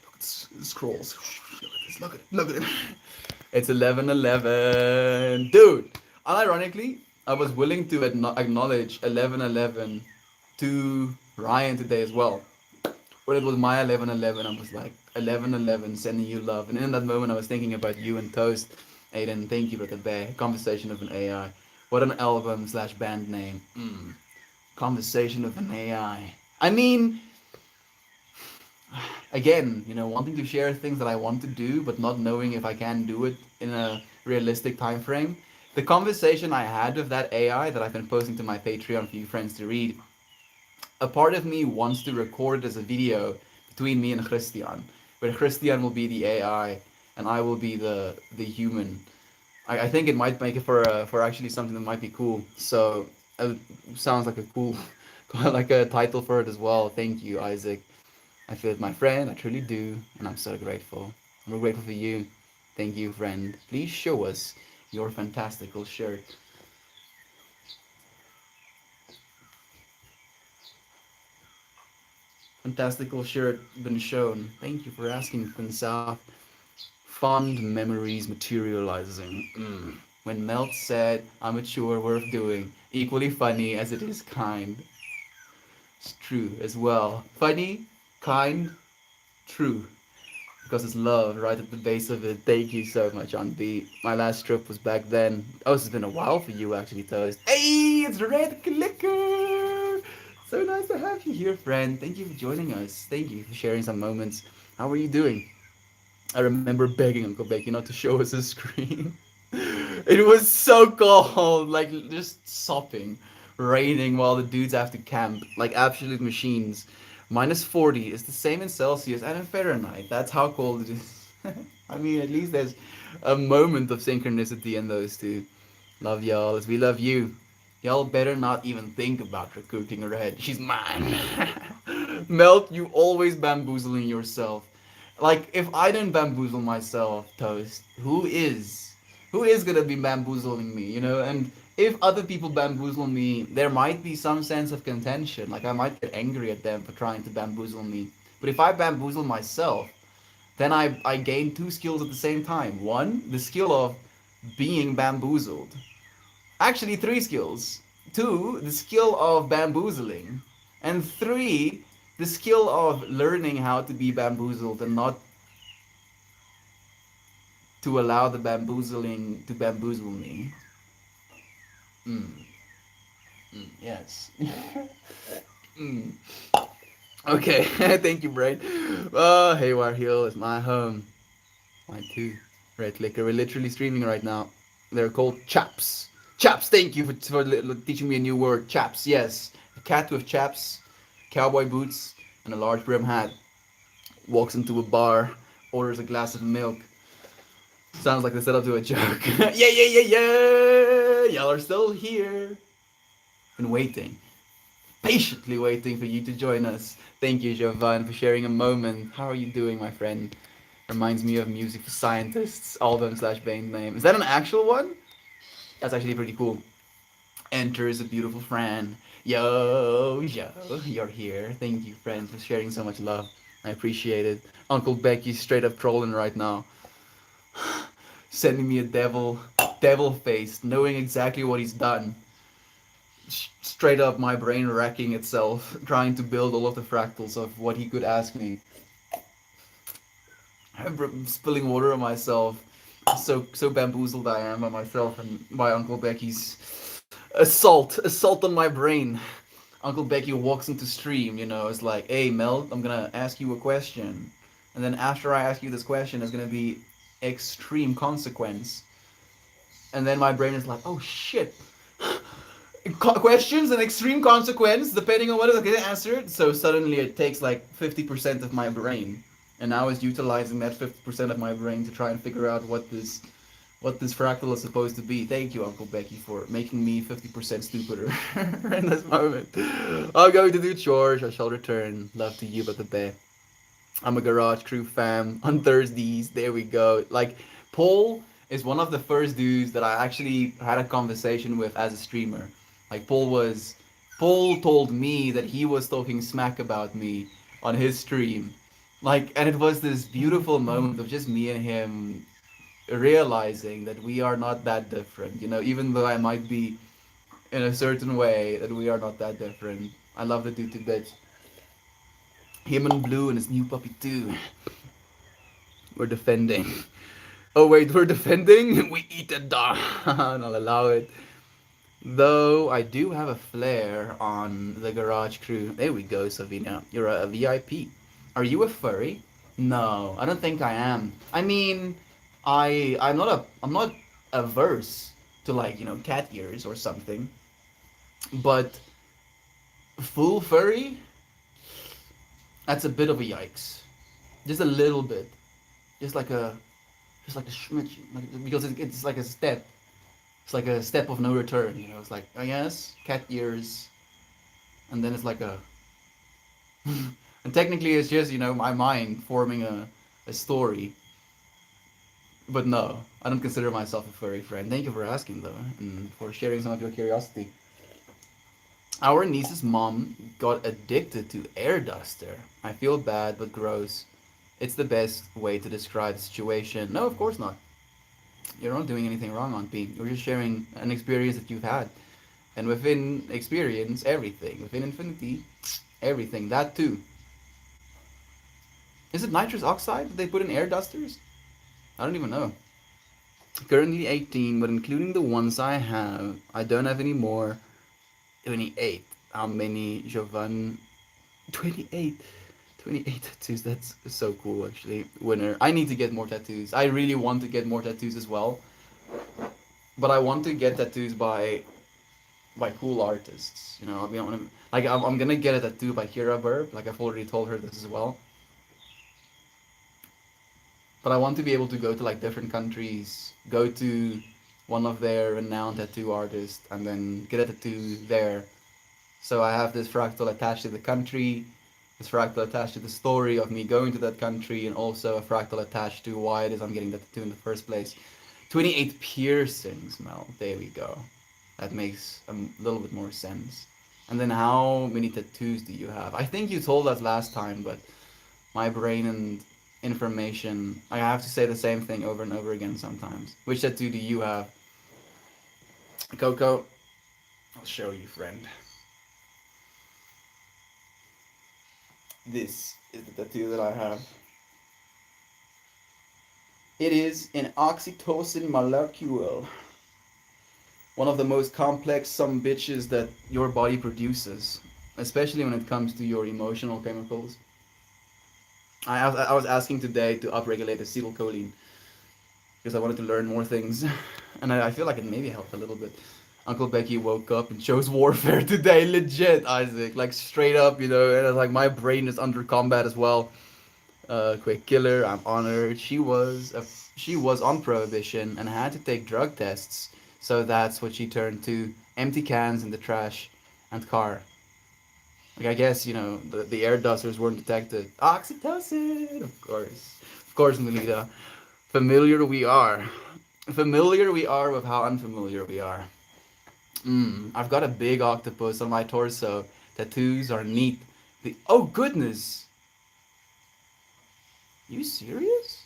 Look at this scrolls. Look at this. Look at it. Look at it. It's 11:11, dude. Unironically, I was willing to acknowledge 11:11 to Ryan today as well. When it was my 11:11, I was like 11:11, sending you love. And in that moment, I was thinking about you and Toast. Aiden, thank you for the bear. Conversation of an AI. What an album slash band name. Conversation of an AI. I mean, again, wanting to share things that I want to do, but not knowing if I can do it in a realistic time frame. The conversation I had with that AI that I've been posting to my Patreon for you friends to read, a part of me wants to record it as a video between me and Christian, where Christian will be the AI and I will be the human. I think it might make it for actually something that might be cool. So it sounds like a cool like a title for it as well. Thank you, Isaac. I feel it's my friend, I truly do, and I'm so grateful. We're grateful for you. Thank you, friend. Please show us your fantastical shirt. Fantastical shirt been shown. Thank you for asking, Quinn South. Fond memories materializing. When Melt said, I'm mature, worth doing. Equally funny as it is kind. It's true as well. Funny, kind, true. Because it's love right at the base of it. Thank you so much, on B. My last trip was back then. Oh, this has been a while for you, actually, Toast. Hey, it's Red Clicker! So nice to have you here, friend. Thank you for joining us. Thank you for sharing some moments. How are you doing? I remember begging Uncle Becky not to show us his screen. It was so cold, like just sopping, raining while the dudes have to camp, like absolute machines. -40 is the same in Celsius and in Fahrenheit. That's how cold it is. I mean, at least there's a moment of synchronicity in those two. Love y'all as we love you. Y'all better not even think about recruiting her head. She's mine. Melt, you always bamboozling yourself. Like, if I didn't bamboozle myself, Toast, who is? Who is gonna be bamboozling me, And if other people bamboozle me, there might be some sense of contention. Like, I might get angry at them for trying to bamboozle me. But if I bamboozle myself, then I gain two skills at the same time. One, the skill of being bamboozled. Actually, three skills. Two, the skill of bamboozling. And three, the skill of learning how to be bamboozled and not to allow the bamboozling to bamboozle me. Yes. Okay, thank you, Brain. Hayward Hill is my home. Mine too. Red Clicker. We're literally streaming right now. They're called chaps. Chaps, thank you for teaching me a new word. Chaps, yes. A cat with chaps, cowboy boots, and a large brim hat walks into a bar, orders a glass of milk. Sounds like the setup to a joke. Yeah. Y'all are still here. Been waiting. Patiently waiting for you to join us. Thank you, Jovan, for sharing a moment. How are you doing, my friend? Reminds me of Music for Scientists, album slash band name. Is that an actual one? That's actually pretty cool. Enter is a beautiful friend. Yo, you're here. Thank you, friend, for sharing so much love. I appreciate it. Uncle Becky's straight up trolling right now. Sending me a devil face, knowing exactly what he's done. Straight up my brain wrecking itself, trying to build all of the fractals of what he could ask me. I'm spilling water on myself. So bamboozled I am by myself and by Uncle Becky's assault on my brain. Uncle Becky walks into stream, it's like, hey Mel, I'm gonna ask you a question. And then after I ask you this question, there's gonna be extreme consequence. And then my brain is like, oh shit. Questions and extreme consequence depending on what is getting answered. So suddenly it takes like 50% of my brain. And now it's utilizing that 50% of my brain to try and figure out what this fractal is supposed to be. Thank you, Uncle Becky, for making me 50% stupider in this moment. I'm going to do chores. I shall return. Love to you, but the bear. I'm a Garage Crew fam on Thursdays. There we go. Like, Paul is one of the first dudes that I actually had a conversation with as a streamer. Like, Paul told me that he was talking smack about me on his stream. Like, and it was this beautiful moment of just me and him realizing that we are not that different. You know, even though I might be in a certain way, that we are not that different. I love the dude to bits. Him and Blue and his new puppy too. We're defending. Oh wait, we're defending. We eat the dog. I'll allow it. Though I do have a flare on the garage crew. There we go, Savina. You're a VIP. Are you a furry? No, I don't think I am. I mean, I'm not averse to like cat ears or something, but full furry, that's a bit of a yikes. Just a little bit, just like a schmitch, because it's like a step. It's like a step of no return. It's like, I guess cat ears, and then it's like a and technically it's just my mind forming a story. But no, I don't consider myself a furry friend. Thank you for asking though, and for sharing some of your curiosity. Our niece's mom got addicted to air duster. I feel bad but gross. It's the best way to describe the situation. No, of course not. You're not doing anything wrong, Aunt P. You're just sharing an experience that you've had. And within experience, everything. Within infinity, everything. That too. Is it nitrous oxide that they put in air dusters? I don't even know. Currently 18, but including the ones I have, I don't have any more. 28. How many, Jovan? 28. 28 tattoos. That's so cool, actually. Winner. I need to get more tattoos. I really want to get more tattoos as well. But I want to get tattoos by cool artists. I mean, like I'm gonna get a tattoo by Kira Burb. Like I've already told her this as well. But I want to be able to go to like different countries, go to one of their renowned tattoo artists, and then get a tattoo there. So I have this fractal attached to the country, this fractal attached to the story of me going to that country, and also a fractal attached to why it is I'm getting that tattoo in the first place. 28 piercings, Mel. There we go. That makes a little bit more sense. And then how many tattoos do you have? I think you told us last time, but my brain and information, I have to say the same thing over and over again sometimes. Which tattoo do you have? Coco, I'll show you, friend. This is the tattoo that I have. It is an oxytocin molecule. One of the most complex some bitches that your body produces, especially when it comes to your emotional chemicals. I was asking today to upregulate acetylcholine because I wanted to learn more things, and I feel like it maybe helped a little bit. Uncle Becky woke up and chose warfare today, legit, Isaac, like straight up, and it's like my brain is under combat as well. Quick killer, I'm honored. She was on prohibition and had to take drug tests, so that's what she turned to: empty cans in the trash and car. Like I guess the air dusters weren't detected. Oxytocin, of course, Melita. Familiar we are with how unfamiliar we are. I've got a big octopus on my torso. Tattoos are neat. Oh goodness, you serious?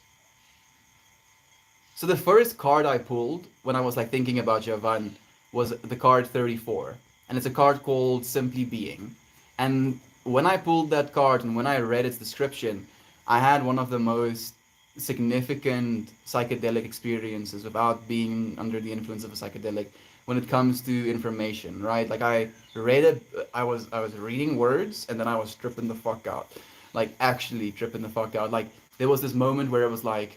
So the first card I pulled when I was like thinking about Javan was the card 34, and it's a card called Simply Being. And when I pulled that card and when I read its description, I had one of the most significant psychedelic experiences without being under the influence of a psychedelic when it comes to information, right? Like I read it, I was reading words and then I was tripping the fuck out. Like actually tripping the fuck out. Like there was this moment where it was like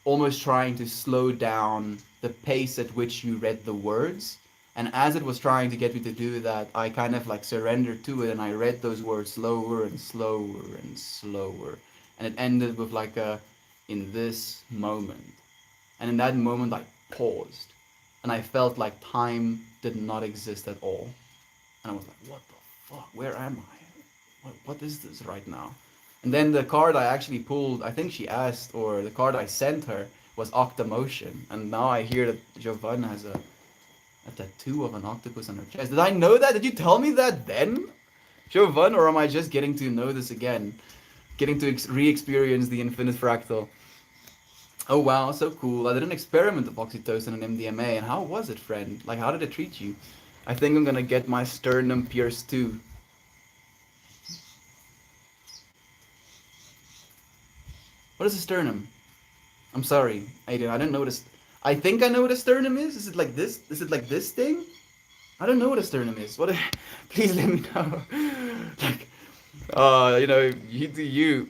almost trying to slow down the pace at which you read the words. And as it was trying to get me to do that, I kind of like surrendered to it and I read those words slower and slower and slower. And it ended with like in this moment. And in that moment, I paused. And I felt like time did not exist at all. And I was like, what the fuck? Where am I? What is this right now? And then the card I actually pulled, I think she asked, or the card I sent her was Octamotion. And now I hear that Jovan has a tattoo of an octopus on her chest. Did I know that? Did you tell me that then, Jovan, or am I just getting to know this again? getting to re-experience the infinite fractal. Oh wow, so cool. I did an experiment of oxytocin and MDMA, and how was it, friend? Like, how did it treat you? I think I'm gonna get my sternum pierced too. What is a sternum? I'm sorry, Aiden, I don't know what a... I think I know what a sternum is. Is it like this? Is it like this thing? I don't know what a sternum is. What? Please let me know. Like, you know, you do you.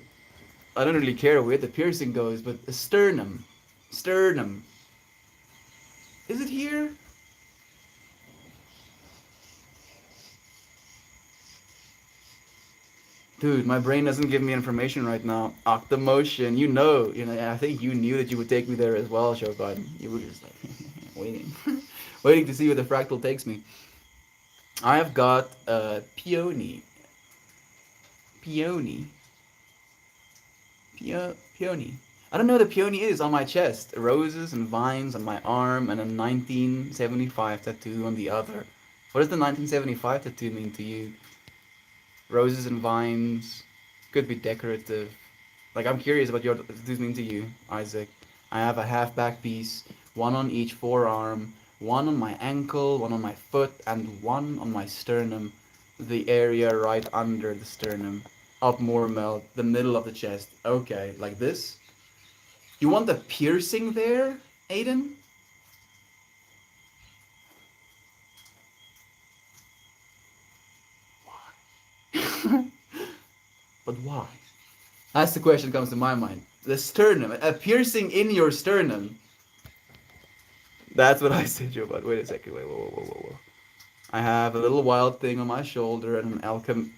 I don't really care where the piercing goes, but a sternum. Sternum. Is it here? Dude, my brain doesn't give me information right now. Octomotion, you know, I think you knew that you would take me there as well, Shogun. You were just like waiting, waiting to see where the fractal takes me. I have got peony, peony, peony. I don't know what a peony is on my chest. Roses and vines on my arm, and a 1975 tattoo on the other. What does the 1975 tattoo mean to you? Roses and vines could be decorative. Like, I'm curious what your tattoos mean to you, Isaac. I have a half back piece, one on each forearm, one on my ankle, one on my foot, and one on my sternum, the area right under the sternum, up more melt, the middle of the chest. Okay, like this. You want a piercing there, Aiden? But why? That's the question that comes to my mind. The sternum, a piercing in your sternum. That's what I said, Joe. But wait a second. Wait, whoa. I have a little wild thing on my shoulder and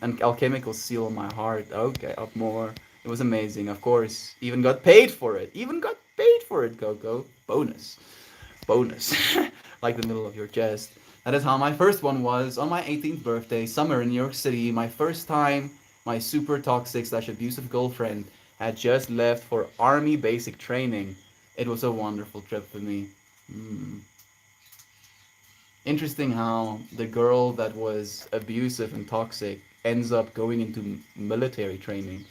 an alchemical seal on my heart. Okay, up more. It was amazing, of course. Even got paid for it. Even got paid for it, Coco. Bonus. Bonus. Like the middle of your chest. That is how my first one was on my 18th birthday, summer in New York City. My first time, my super toxic / abusive girlfriend had just left for army basic training. It was a wonderful trip for me. Interesting how the girl that was abusive and toxic ends up going into military training.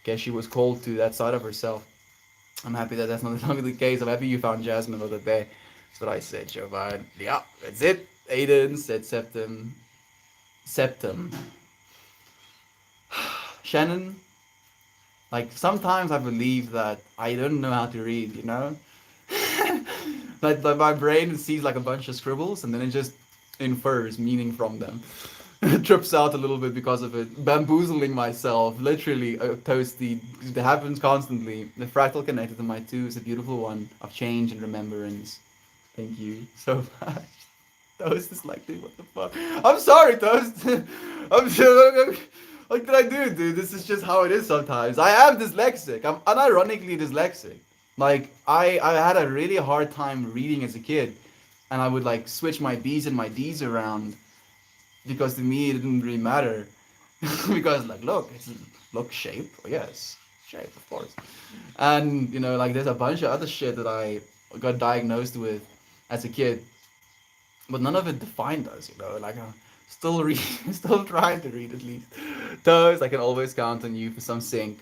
Guess she was called to that side of herself. I'm happy that that's not longer the case. I'm happy you found Jasmine over there. That's what I said, Jovan. Yeah, that's it. Aiden said septum. Septum. Shannon, like, sometimes I believe that I don't know how to read, you know? Like my brain sees like a bunch of scribbles and then it just infers meaning from them. Trips out a little bit because of it. Bamboozling myself, literally, Toasty. It happens constantly. The fractal connected to my two is a beautiful one of change and remembrance. Thank you so much. Toast is like, dude, what the fuck? I'm sorry, Toast. I'm sure. What did I do, dude? This is just how it is sometimes. I am dyslexic. I'm unironically dyslexic. Like, I had a really hard time reading as a kid. And I would, like, switch my B's and my D's around. Because to me, it didn't really matter. Because, like, look, shape. Yes, shape, of course. And, you know, like, there's a bunch of other shit that I got diagnosed with as a kid. But none of it defined us, you know. Like, still read, still trying to read at least. Toes, I can always count on you for some sync.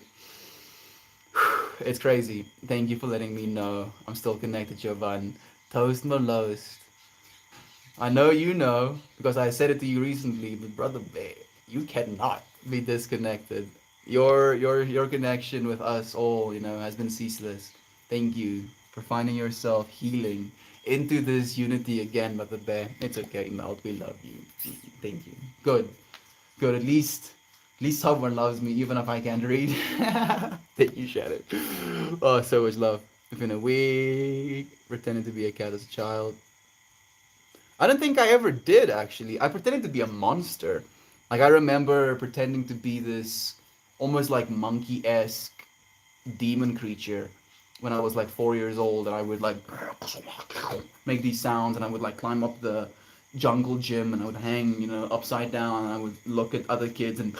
It's crazy. Thank you for letting me know. I'm still connected, Jovan. Toast Molost. I know you know, because I said it to you recently, but brother bear, you cannot be disconnected. Your connection with us all, you know, has been ceaseless. Thank you for finding yourself healing into this unity again, brother bear. It's okay, Melt. We love you. Thank you. Good. Good. At least someone loves me, even if I can't read. Thank you, Shadow. Oh, so much love. It's been a week. Pretending to be a cat as a child. I don't think I ever did, actually. I pretended to be a monster. Like, I remember pretending to be this almost like monkey-esque demon creature when I was like 4 years old, and I would like make these sounds, and I would like climb up the jungle gym, and I would hang, you know, upside down, and I would look at other kids and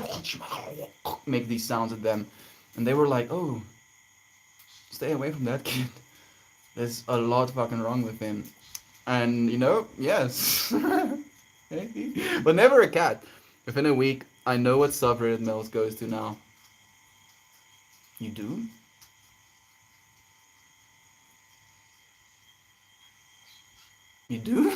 make these sounds at them, and they were like, "Oh, stay away from that kid. There's a lot fucking wrong with him." And, you know, yes. But never a cat. Within a week, I know what subreddit Mills goes to now. You do? You do?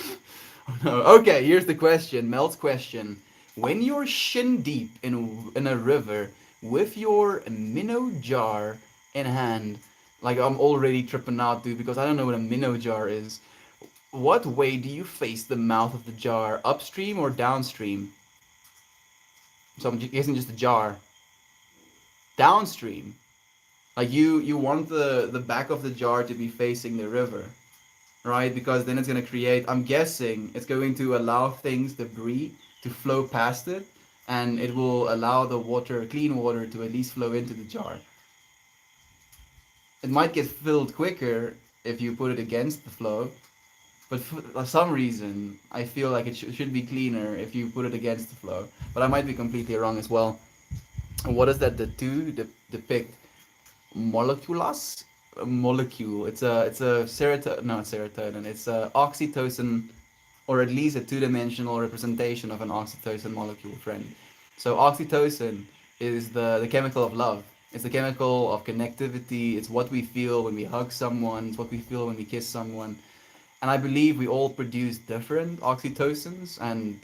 Oh no. Okay, here's the question. Mel's question. When you're shin deep in a river with your minnow jar in hand, like I'm already tripping out, dude, because I don't know what a minnow jar is. What way do you face the mouth of the jar? Upstream or downstream? So I'm guessing just a jar. Downstream. Like you want the back of the jar to be facing the river, right? Because then it's going to create, I'm guessing it's going to allow things, debris, to flow past it, and it will allow the water, clean water, to at least flow into the jar. It might get filled quicker if you put it against the flow, but for some reason I feel like it should be cleaner if you put it against the flow. But I might be completely wrong as well. And what does that the two depict? Moleculus, a molecule. It's a serotonin, not serotonin. It's a oxytocin, or at least a two-dimensional representation of an oxytocin molecule. Friend. So oxytocin is the chemical of love. It's the chemical of connectivity. It's what we feel when we hug someone. It's what we feel when we kiss someone. And I believe we all produce different oxytocins, and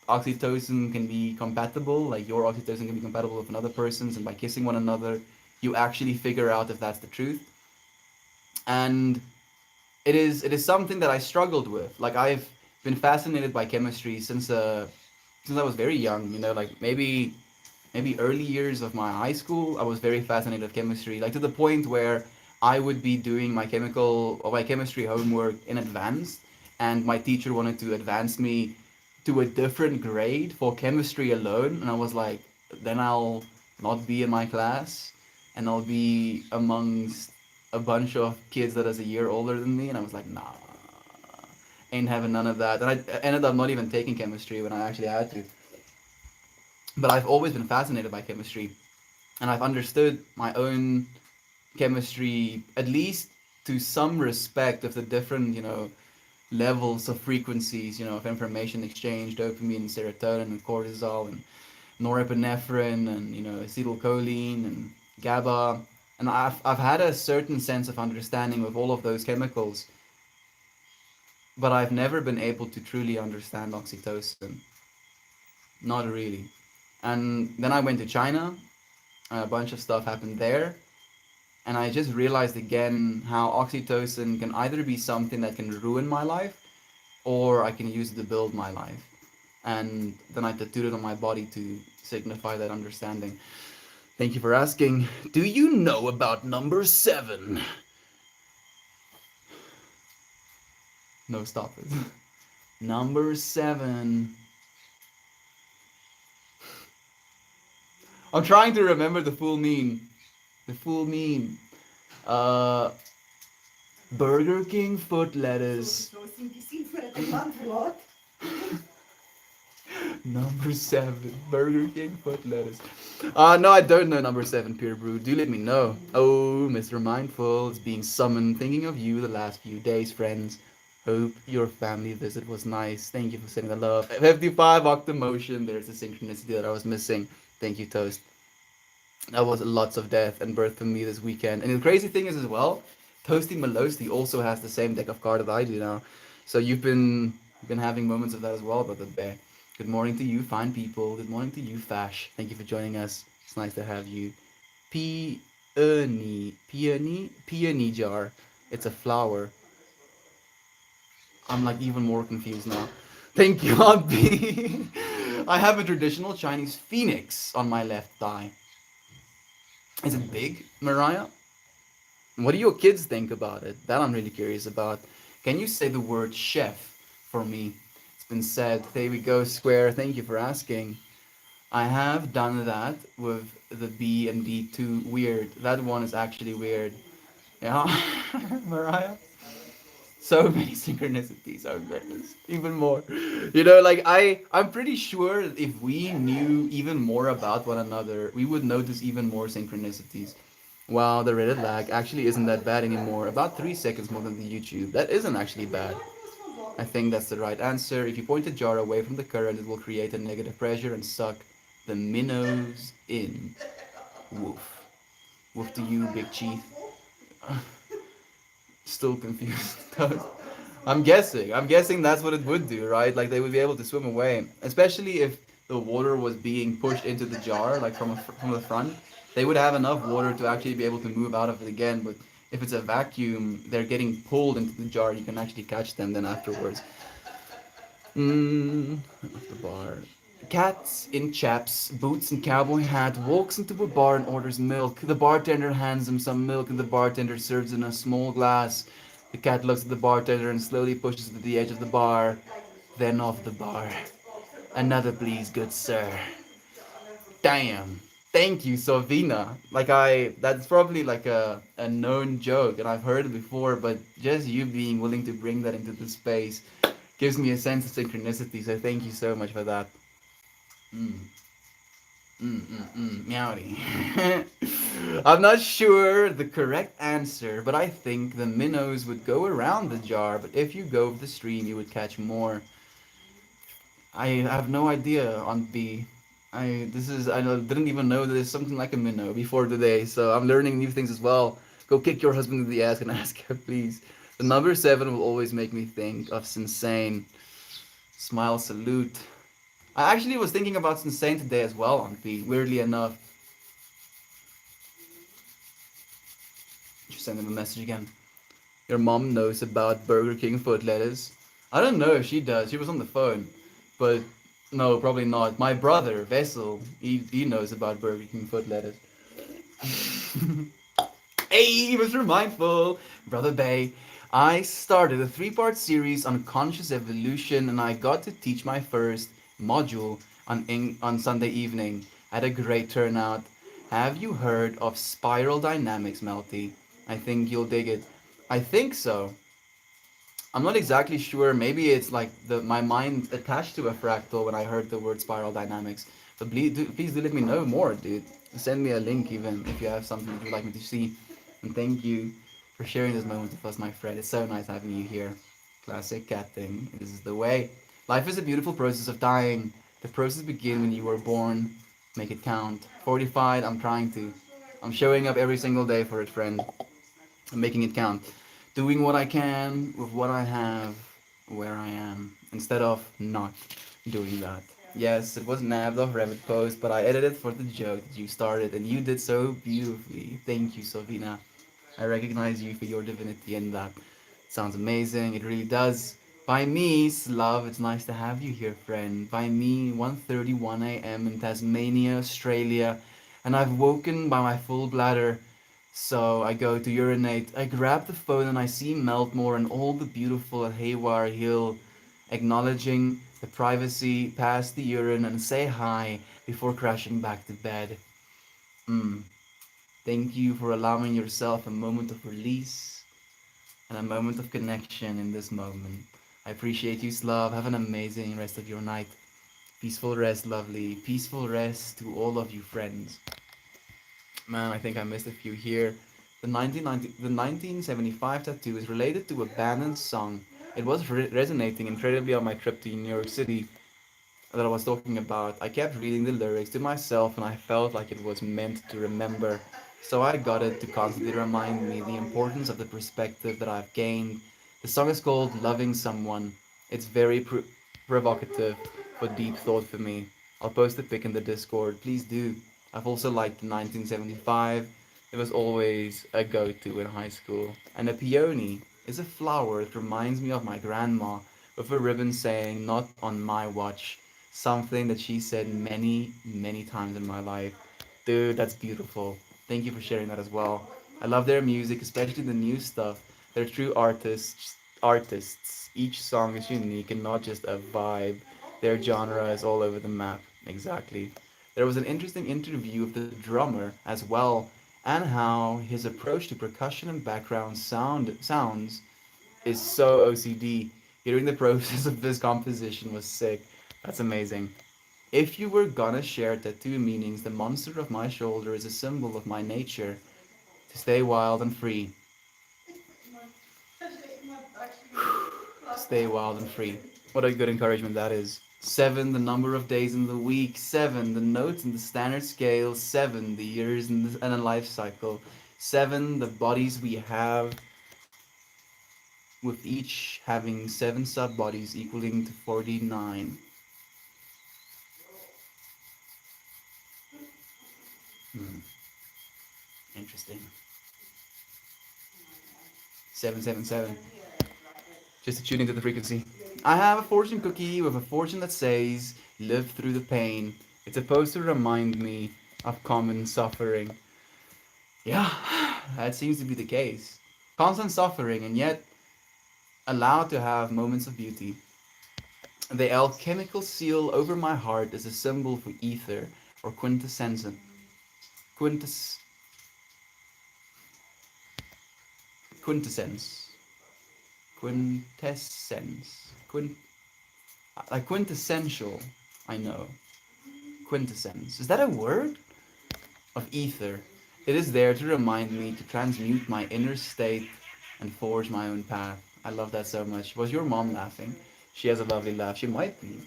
oxytocin can be compatible. Like your oxytocin can be compatible with another person's, and by kissing one another, you actually figure out if that's the truth. And it is something that I struggled with. Like I've been fascinated by chemistry since I was very young. You know, like maybe early years of my high school, I was very fascinated with chemistry, like to the point where I would be doing my chemical or my chemistry homework in advance, and my teacher wanted to advance me to a different grade for chemistry alone, and I was like, then I'll not be in my class, and I'll be amongst a bunch of kids that is a year older than me, and I was like, nah, ain't having none of that, and I ended up not even taking chemistry when I actually had to. But I've always been fascinated by chemistry, and I've understood my own chemistry, at least to some respect, of the different, levels of frequencies, of information exchange, dopamine, serotonin, and cortisol, and norepinephrine, and acetylcholine, and GABA. And I've had a certain sense of understanding with all of those chemicals, but I've never been able to truly understand oxytocin. Not really. And then I went to China. A bunch of stuff happened there, and I just realized again how oxytocin can either be something that can ruin my life, or I can use it to build my life. And then I tattooed it on my body to signify that understanding. Thank you for asking. Do you know about number 7? No, stop it. Number 7. I'm trying to remember the full meme. The full meme. Uh, Burger King foot lettuce. Number 7, Burger King foot lettuce. No, I don't know number 7, Pure Brew. Do let me know. Oh, Mr. Mindful is being summoned. Thinking of you the last few days, friends. Hope your family visit was nice. Thank you for sending the love. 55 Octomotion. There's the synchronicity that I was missing. Thank you, Toast. That was lots of death and birth for me this weekend. And the crazy thing is as well, Toasty Malosty also has the same deck of cards that I do now. So you've been having moments of that as well, Brother Bear. Good morning to you, fine people. Good morning to you, Fash. Thank you for joining us. It's nice to have you. Peony jar. It's a flower. I'm like even more confused now. Thank you, Aunt B. I have a traditional Chinese phoenix on my left thigh. Is it big, Mariah? What do your kids think about it? That I'm really curious about. Can you say the word chef for me? It's been said. There we go, Square. Thank you for asking. I have done that with the B and D2. Weird. That one is actually weird. Yeah, Mariah. So many synchronicities. Oh goodness, even more. Like I'm pretty sure if we knew even more about one another, we would notice even more synchronicities. Wow, the Reddit lag actually isn't that bad anymore. About 3 seconds more than the YouTube. That isn't actually bad. I think that's the right answer. If you point a jar away from the current, it will create a negative pressure and suck the minnows in. Woof. with the U big teeth. Still confused. I'm guessing. I'm guessing that's what it would do, right? Like they would be able to swim away, especially if the water was being pushed into the jar, like from the front. They would have enough water to actually be able to move out of it again. But if it's a vacuum, they're getting pulled into the jar. You can actually catch them then afterwards. Off the bar. Cat in chaps, boots and cowboy hat, walks into a bar and orders milk. The bartender hands him some milk and the bartender serves in a small glass. The cat looks at the bartender and slowly pushes to the edge of the bar, then off the bar. Another please, good sir. Damn. Thank you, Sovina. That's probably like a known joke and I've heard it before, but just you being willing to bring that into the space gives me a sense of synchronicity, so thank you so much for that. Mm, meowdy. I'm not sure the correct answer, but I think the minnows would go around the jar, but if you go up the stream, you would catch more. I have no idea on B. Didn't even know that there's something like a minnow before today, so I'm learning new things as well. Go kick your husband in the ass and ask her, please. The number 7 will always make me think of Sinsane. Smile salute. I actually was thinking about Insane today as well, on P. Weirdly enough, just send him a message again. Your mom knows about Burger King foot lettuce. I don't know if she does. She was on the phone, but no, probably not. My brother Vessel, he knows about Burger King foot lettuce. Hey, Mr. Mindful, Brother Bay. I started a 3-part series on conscious evolution, and I got to teach my first module on Sunday evening. Had a great turnout. Have you heard of spiral dynamics, Melty? I think you'll dig it. I think so. I'm not exactly sure. Maybe it's like my mind attached to a fractal when I heard the word spiral dynamics. But please do let me know more, dude. Send me a link even if you have something that you'd like me to see. And thank you for sharing this moment with us, my friend. It's so nice having you here. Classic cat thing. This is the way. Life is a beautiful process of dying. The process begins when you were born. Make it count. Fortified, I'm trying to. I'm showing up every single day for it, friend. I'm making it count. Doing what I can with what I have, where I am, instead of not doing that. Yes, it was nabbed off Reddit post, but I edited for the joke that you started, and you did so beautifully. Thank you, Sovina. I recognize you for your divinity in that. Sounds amazing. It really does. By me, Slav, it's nice to have you here, friend. By me, 1:31 a.m. in Tasmania, Australia, and I've woken by my full bladder. So I go to urinate. I grab the phone and I see Meltmore and all the beautiful Hayward Hill, acknowledging the privacy past the urine and say hi before crashing back to bed. Mm. Thank you for allowing yourself a moment of release and a moment of connection in this moment. I appreciate you, Slav. Have an amazing rest of your night. Peaceful rest, lovely. Peaceful rest to all of you friends. Man, I think I missed a few here. The 1975 tattoo is related to a band and song. It was resonating incredibly on my trip to New York City that I was talking about. I kept reading the lyrics to myself and I felt like it was meant to remember. So I got it to constantly remind me the importance of the perspective that I've gained. The song is called Loving Someone. It's very provocative but deep thought for me. I'll post a pic in the Discord. Please do. I've also liked 1975. It was always a go-to in high school. And a peony is a flower that reminds me of my grandma with a ribbon saying, "Not on my watch." Something that she said many, many times in my life. Dude, that's beautiful. Thank you for sharing that as well. I love their music, especially the new stuff. They're true artists. Each song is unique and not just a vibe. Their genre is all over the map. Exactly. There was an interesting interview of the drummer as well, and how his approach to percussion and background sounds is so OCD. Hearing the process of this composition was sick. That's amazing. If you were gonna share tattoo meanings, the monster of my shoulder is a symbol of my nature to stay wild and free. Stay wild and free. What a good encouragement that is. 7, the number of days in the week. 7, the notes in the standard scale. 7, the years in a life cycle. 7, the bodies we have, with each having 7 sub bodies equaling to 49. Hmm. Interesting. 777. Just to tune into the frequency. I have a fortune cookie with a fortune that says, live through the pain. It's supposed to remind me of common suffering. Yeah, that seems to be the case. Constant suffering, and yet allowed to have moments of beauty. The alchemical seal over my heart is a symbol for ether, or quintessence. Quintess, quintessence. Quintessence. Like quintessential, I know. Quintessence. Is that a word? Of ether. It is there to remind me to transmute my inner state and forge my own path. I love that so much. Was your mom laughing? She has a lovely laugh. She might be.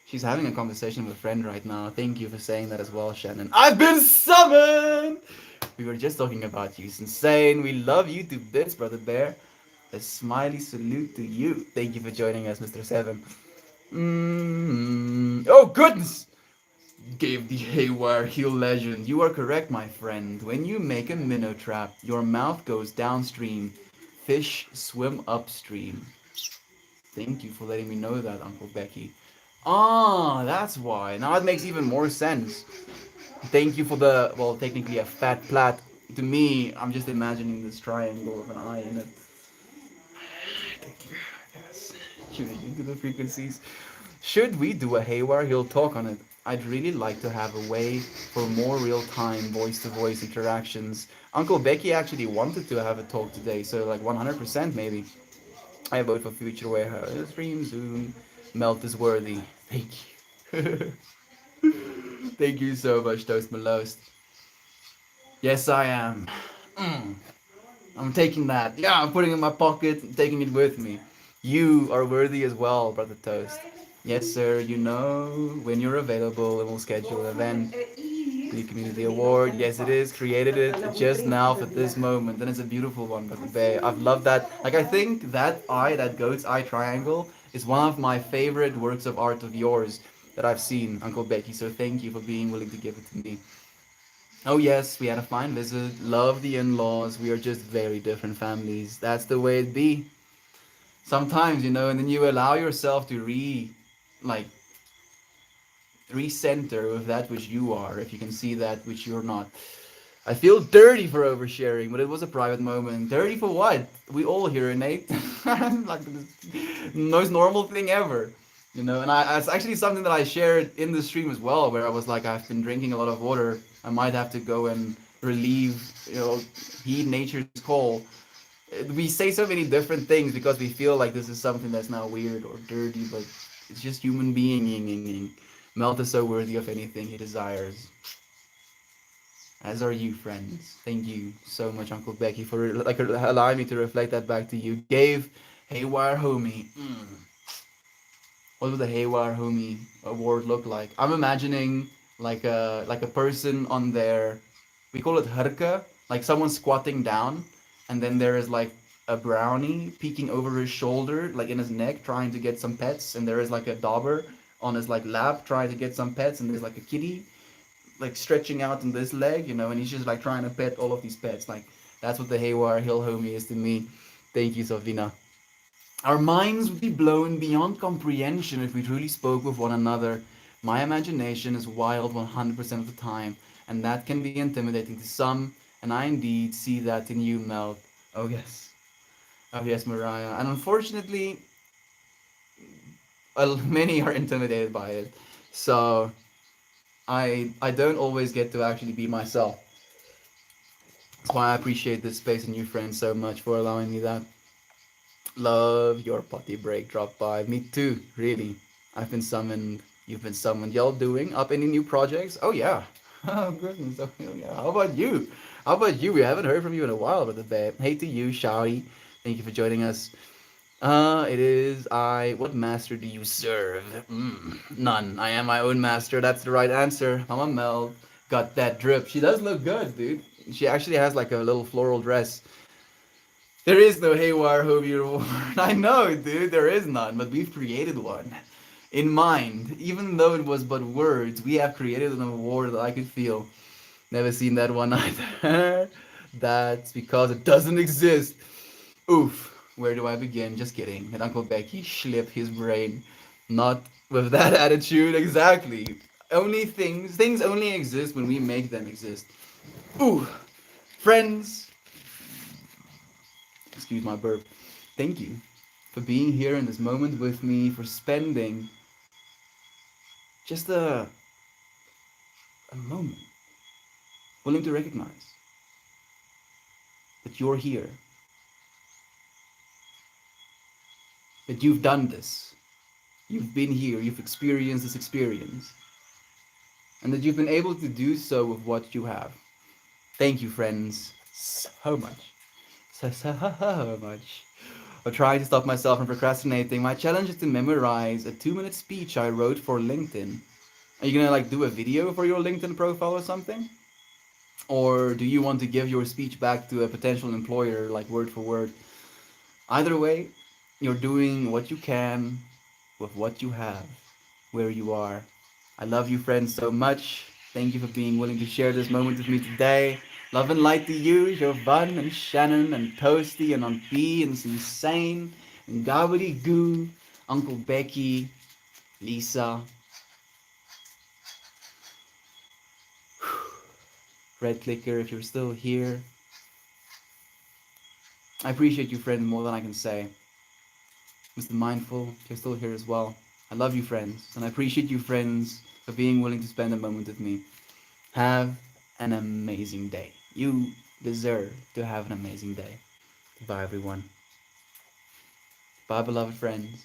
She's having a conversation with a friend right now. Thank you for saying that as well, Shannon. I've been summoned! We were just talking about you. It's insane. We love you to bits, Brother Bear. A smiley salute to you. Thank you for joining us, Mr. Seven. Oh, goodness! Gave the Hayward heel legend. You are correct, my friend. When you make a minnow trap, your mouth goes downstream. Fish swim upstream. Thank you for letting me know that, Uncle Becky. Ah, that's why. Now it makes even more sense. Thank you for the, well, technically a fat plat. To me, I'm just imagining this triangle with an eye in it. Yes. Tuning into the frequencies. Should we do a Hayward Hill talk on it? I'd really like to have a way for more real-time voice-to-voice interactions. Uncle Becky actually wanted to have a talk today, so like 100% maybe. I vote for future warehouse. Stream Zoom. Melt is worthy. Thank you. Thank you so much, Toast Malost. Yes, I am. Mm. I'm taking that. Yeah, I'm putting it in my pocket, and taking it with me. You are worthy as well, Brother Toast. Yes, sir. You know when you're available, and we'll schedule an event. The community award, yes, it is. Created it just now for this moment, and it's a beautiful one, Brother Bay. I've loved that. Like, I think that eye, that goat's eye triangle, is one of my favorite works of art of yours that I've seen, Uncle Becky. So thank you for being willing to give it to me. Oh yes, we had a fine visit. Love the in-laws. We are just very different families. That's the way it be. Sometimes, and then you allow yourself to like, recenter with that which you are, if you can see that which you're not. I feel dirty for oversharing, but it was a private moment. Dirty for what? We all urinate. Like the most normal thing ever. And it's actually something that I shared in the stream as well, where I was like, I've been drinking a lot of water. I might have to go and relieve, heed nature's call. We say so many different things because we feel like this is something that's now weird or dirty, but it's just human being. Melt is so worthy of anything he desires. As are you, friends. Thank you so much, Uncle Becky, for like allowing me to reflect that back to you. Gave Hayward Homie. What would the Hayward Homie award look like? I'm imagining like a person on their, we call it harka, like someone squatting down, and then there is like a brownie peeking over his shoulder, like in his neck, trying to get some pets, and there is like a dauber on his like lap trying to get some pets, and there's like a kitty like stretching out in this leg, and he's just like trying to pet all of these pets. Like that's what the Hayward Hill Homie is to me. Thank you, Sofina. Our minds would be blown beyond comprehension if we truly spoke with one another. My imagination is wild 100% of the time, and that can be intimidating to some, and I indeed see that in you, Mel. Oh, yes. Oh, yes, Mariah. And unfortunately, many are intimidated by it. So, I don't always get to actually be myself. That's why I appreciate this space and you friends so much for allowing me that. Love your potty break drop by. Me too, really. I've been summoned. You've been summoned. Y'all doing up any new projects? Oh yeah. Oh goodness. Oh yeah. How about you? How about you? We haven't heard from you in a while, brother babe. Hey to you, Shouty. Thank you for joining us. It is I. What master do you serve? None. I am my own master. That's the right answer. Mama Mel got that drip. She does look good, dude. She actually has like a little floral dress. There is no Hayward Hobie reward. I know, dude. There is none, but we've created one. In mind, even though it was but words, we have created an award that I could feel. Never seen that one either. That's because it doesn't exist. Oof. Where do I begin? Just kidding. And Uncle Becky slip his brain. Not with that attitude, exactly. Only things only exist when we make them exist. Ooh. Friends, excuse my burp. Thank you for being here in this moment with me, for spending just a moment, willing to recognize that you're here, that you've done this, you've been here, you've experienced this experience, and that you've been able to do so with what you have. Thank you, friends, so much. So much. I'm trying to stop myself from procrastinating. My challenge is to memorize a 2-minute speech I wrote for LinkedIn. Are you gonna like do a video for your LinkedIn profile or something? Or do you want to give your speech back to a potential employer, like word for word? Either way, you're doing what you can with what you have, where you are. I love you, friends, so much. Thank you for being willing to share this moment with me today. Love and light to you, Jovan and Shannon and Toasty and Aunt B and Insane and Gobbity Goo, Uncle Becky, Lisa, Red Clicker, if you're still here. I appreciate you, friend, more than I can say. Mr. Mindful, if you're still here as well. I love you, friends, and I appreciate you, friends, for being willing to spend a moment with me. Have an amazing day. You deserve to have an amazing day. Bye, everyone. Bye, beloved friends.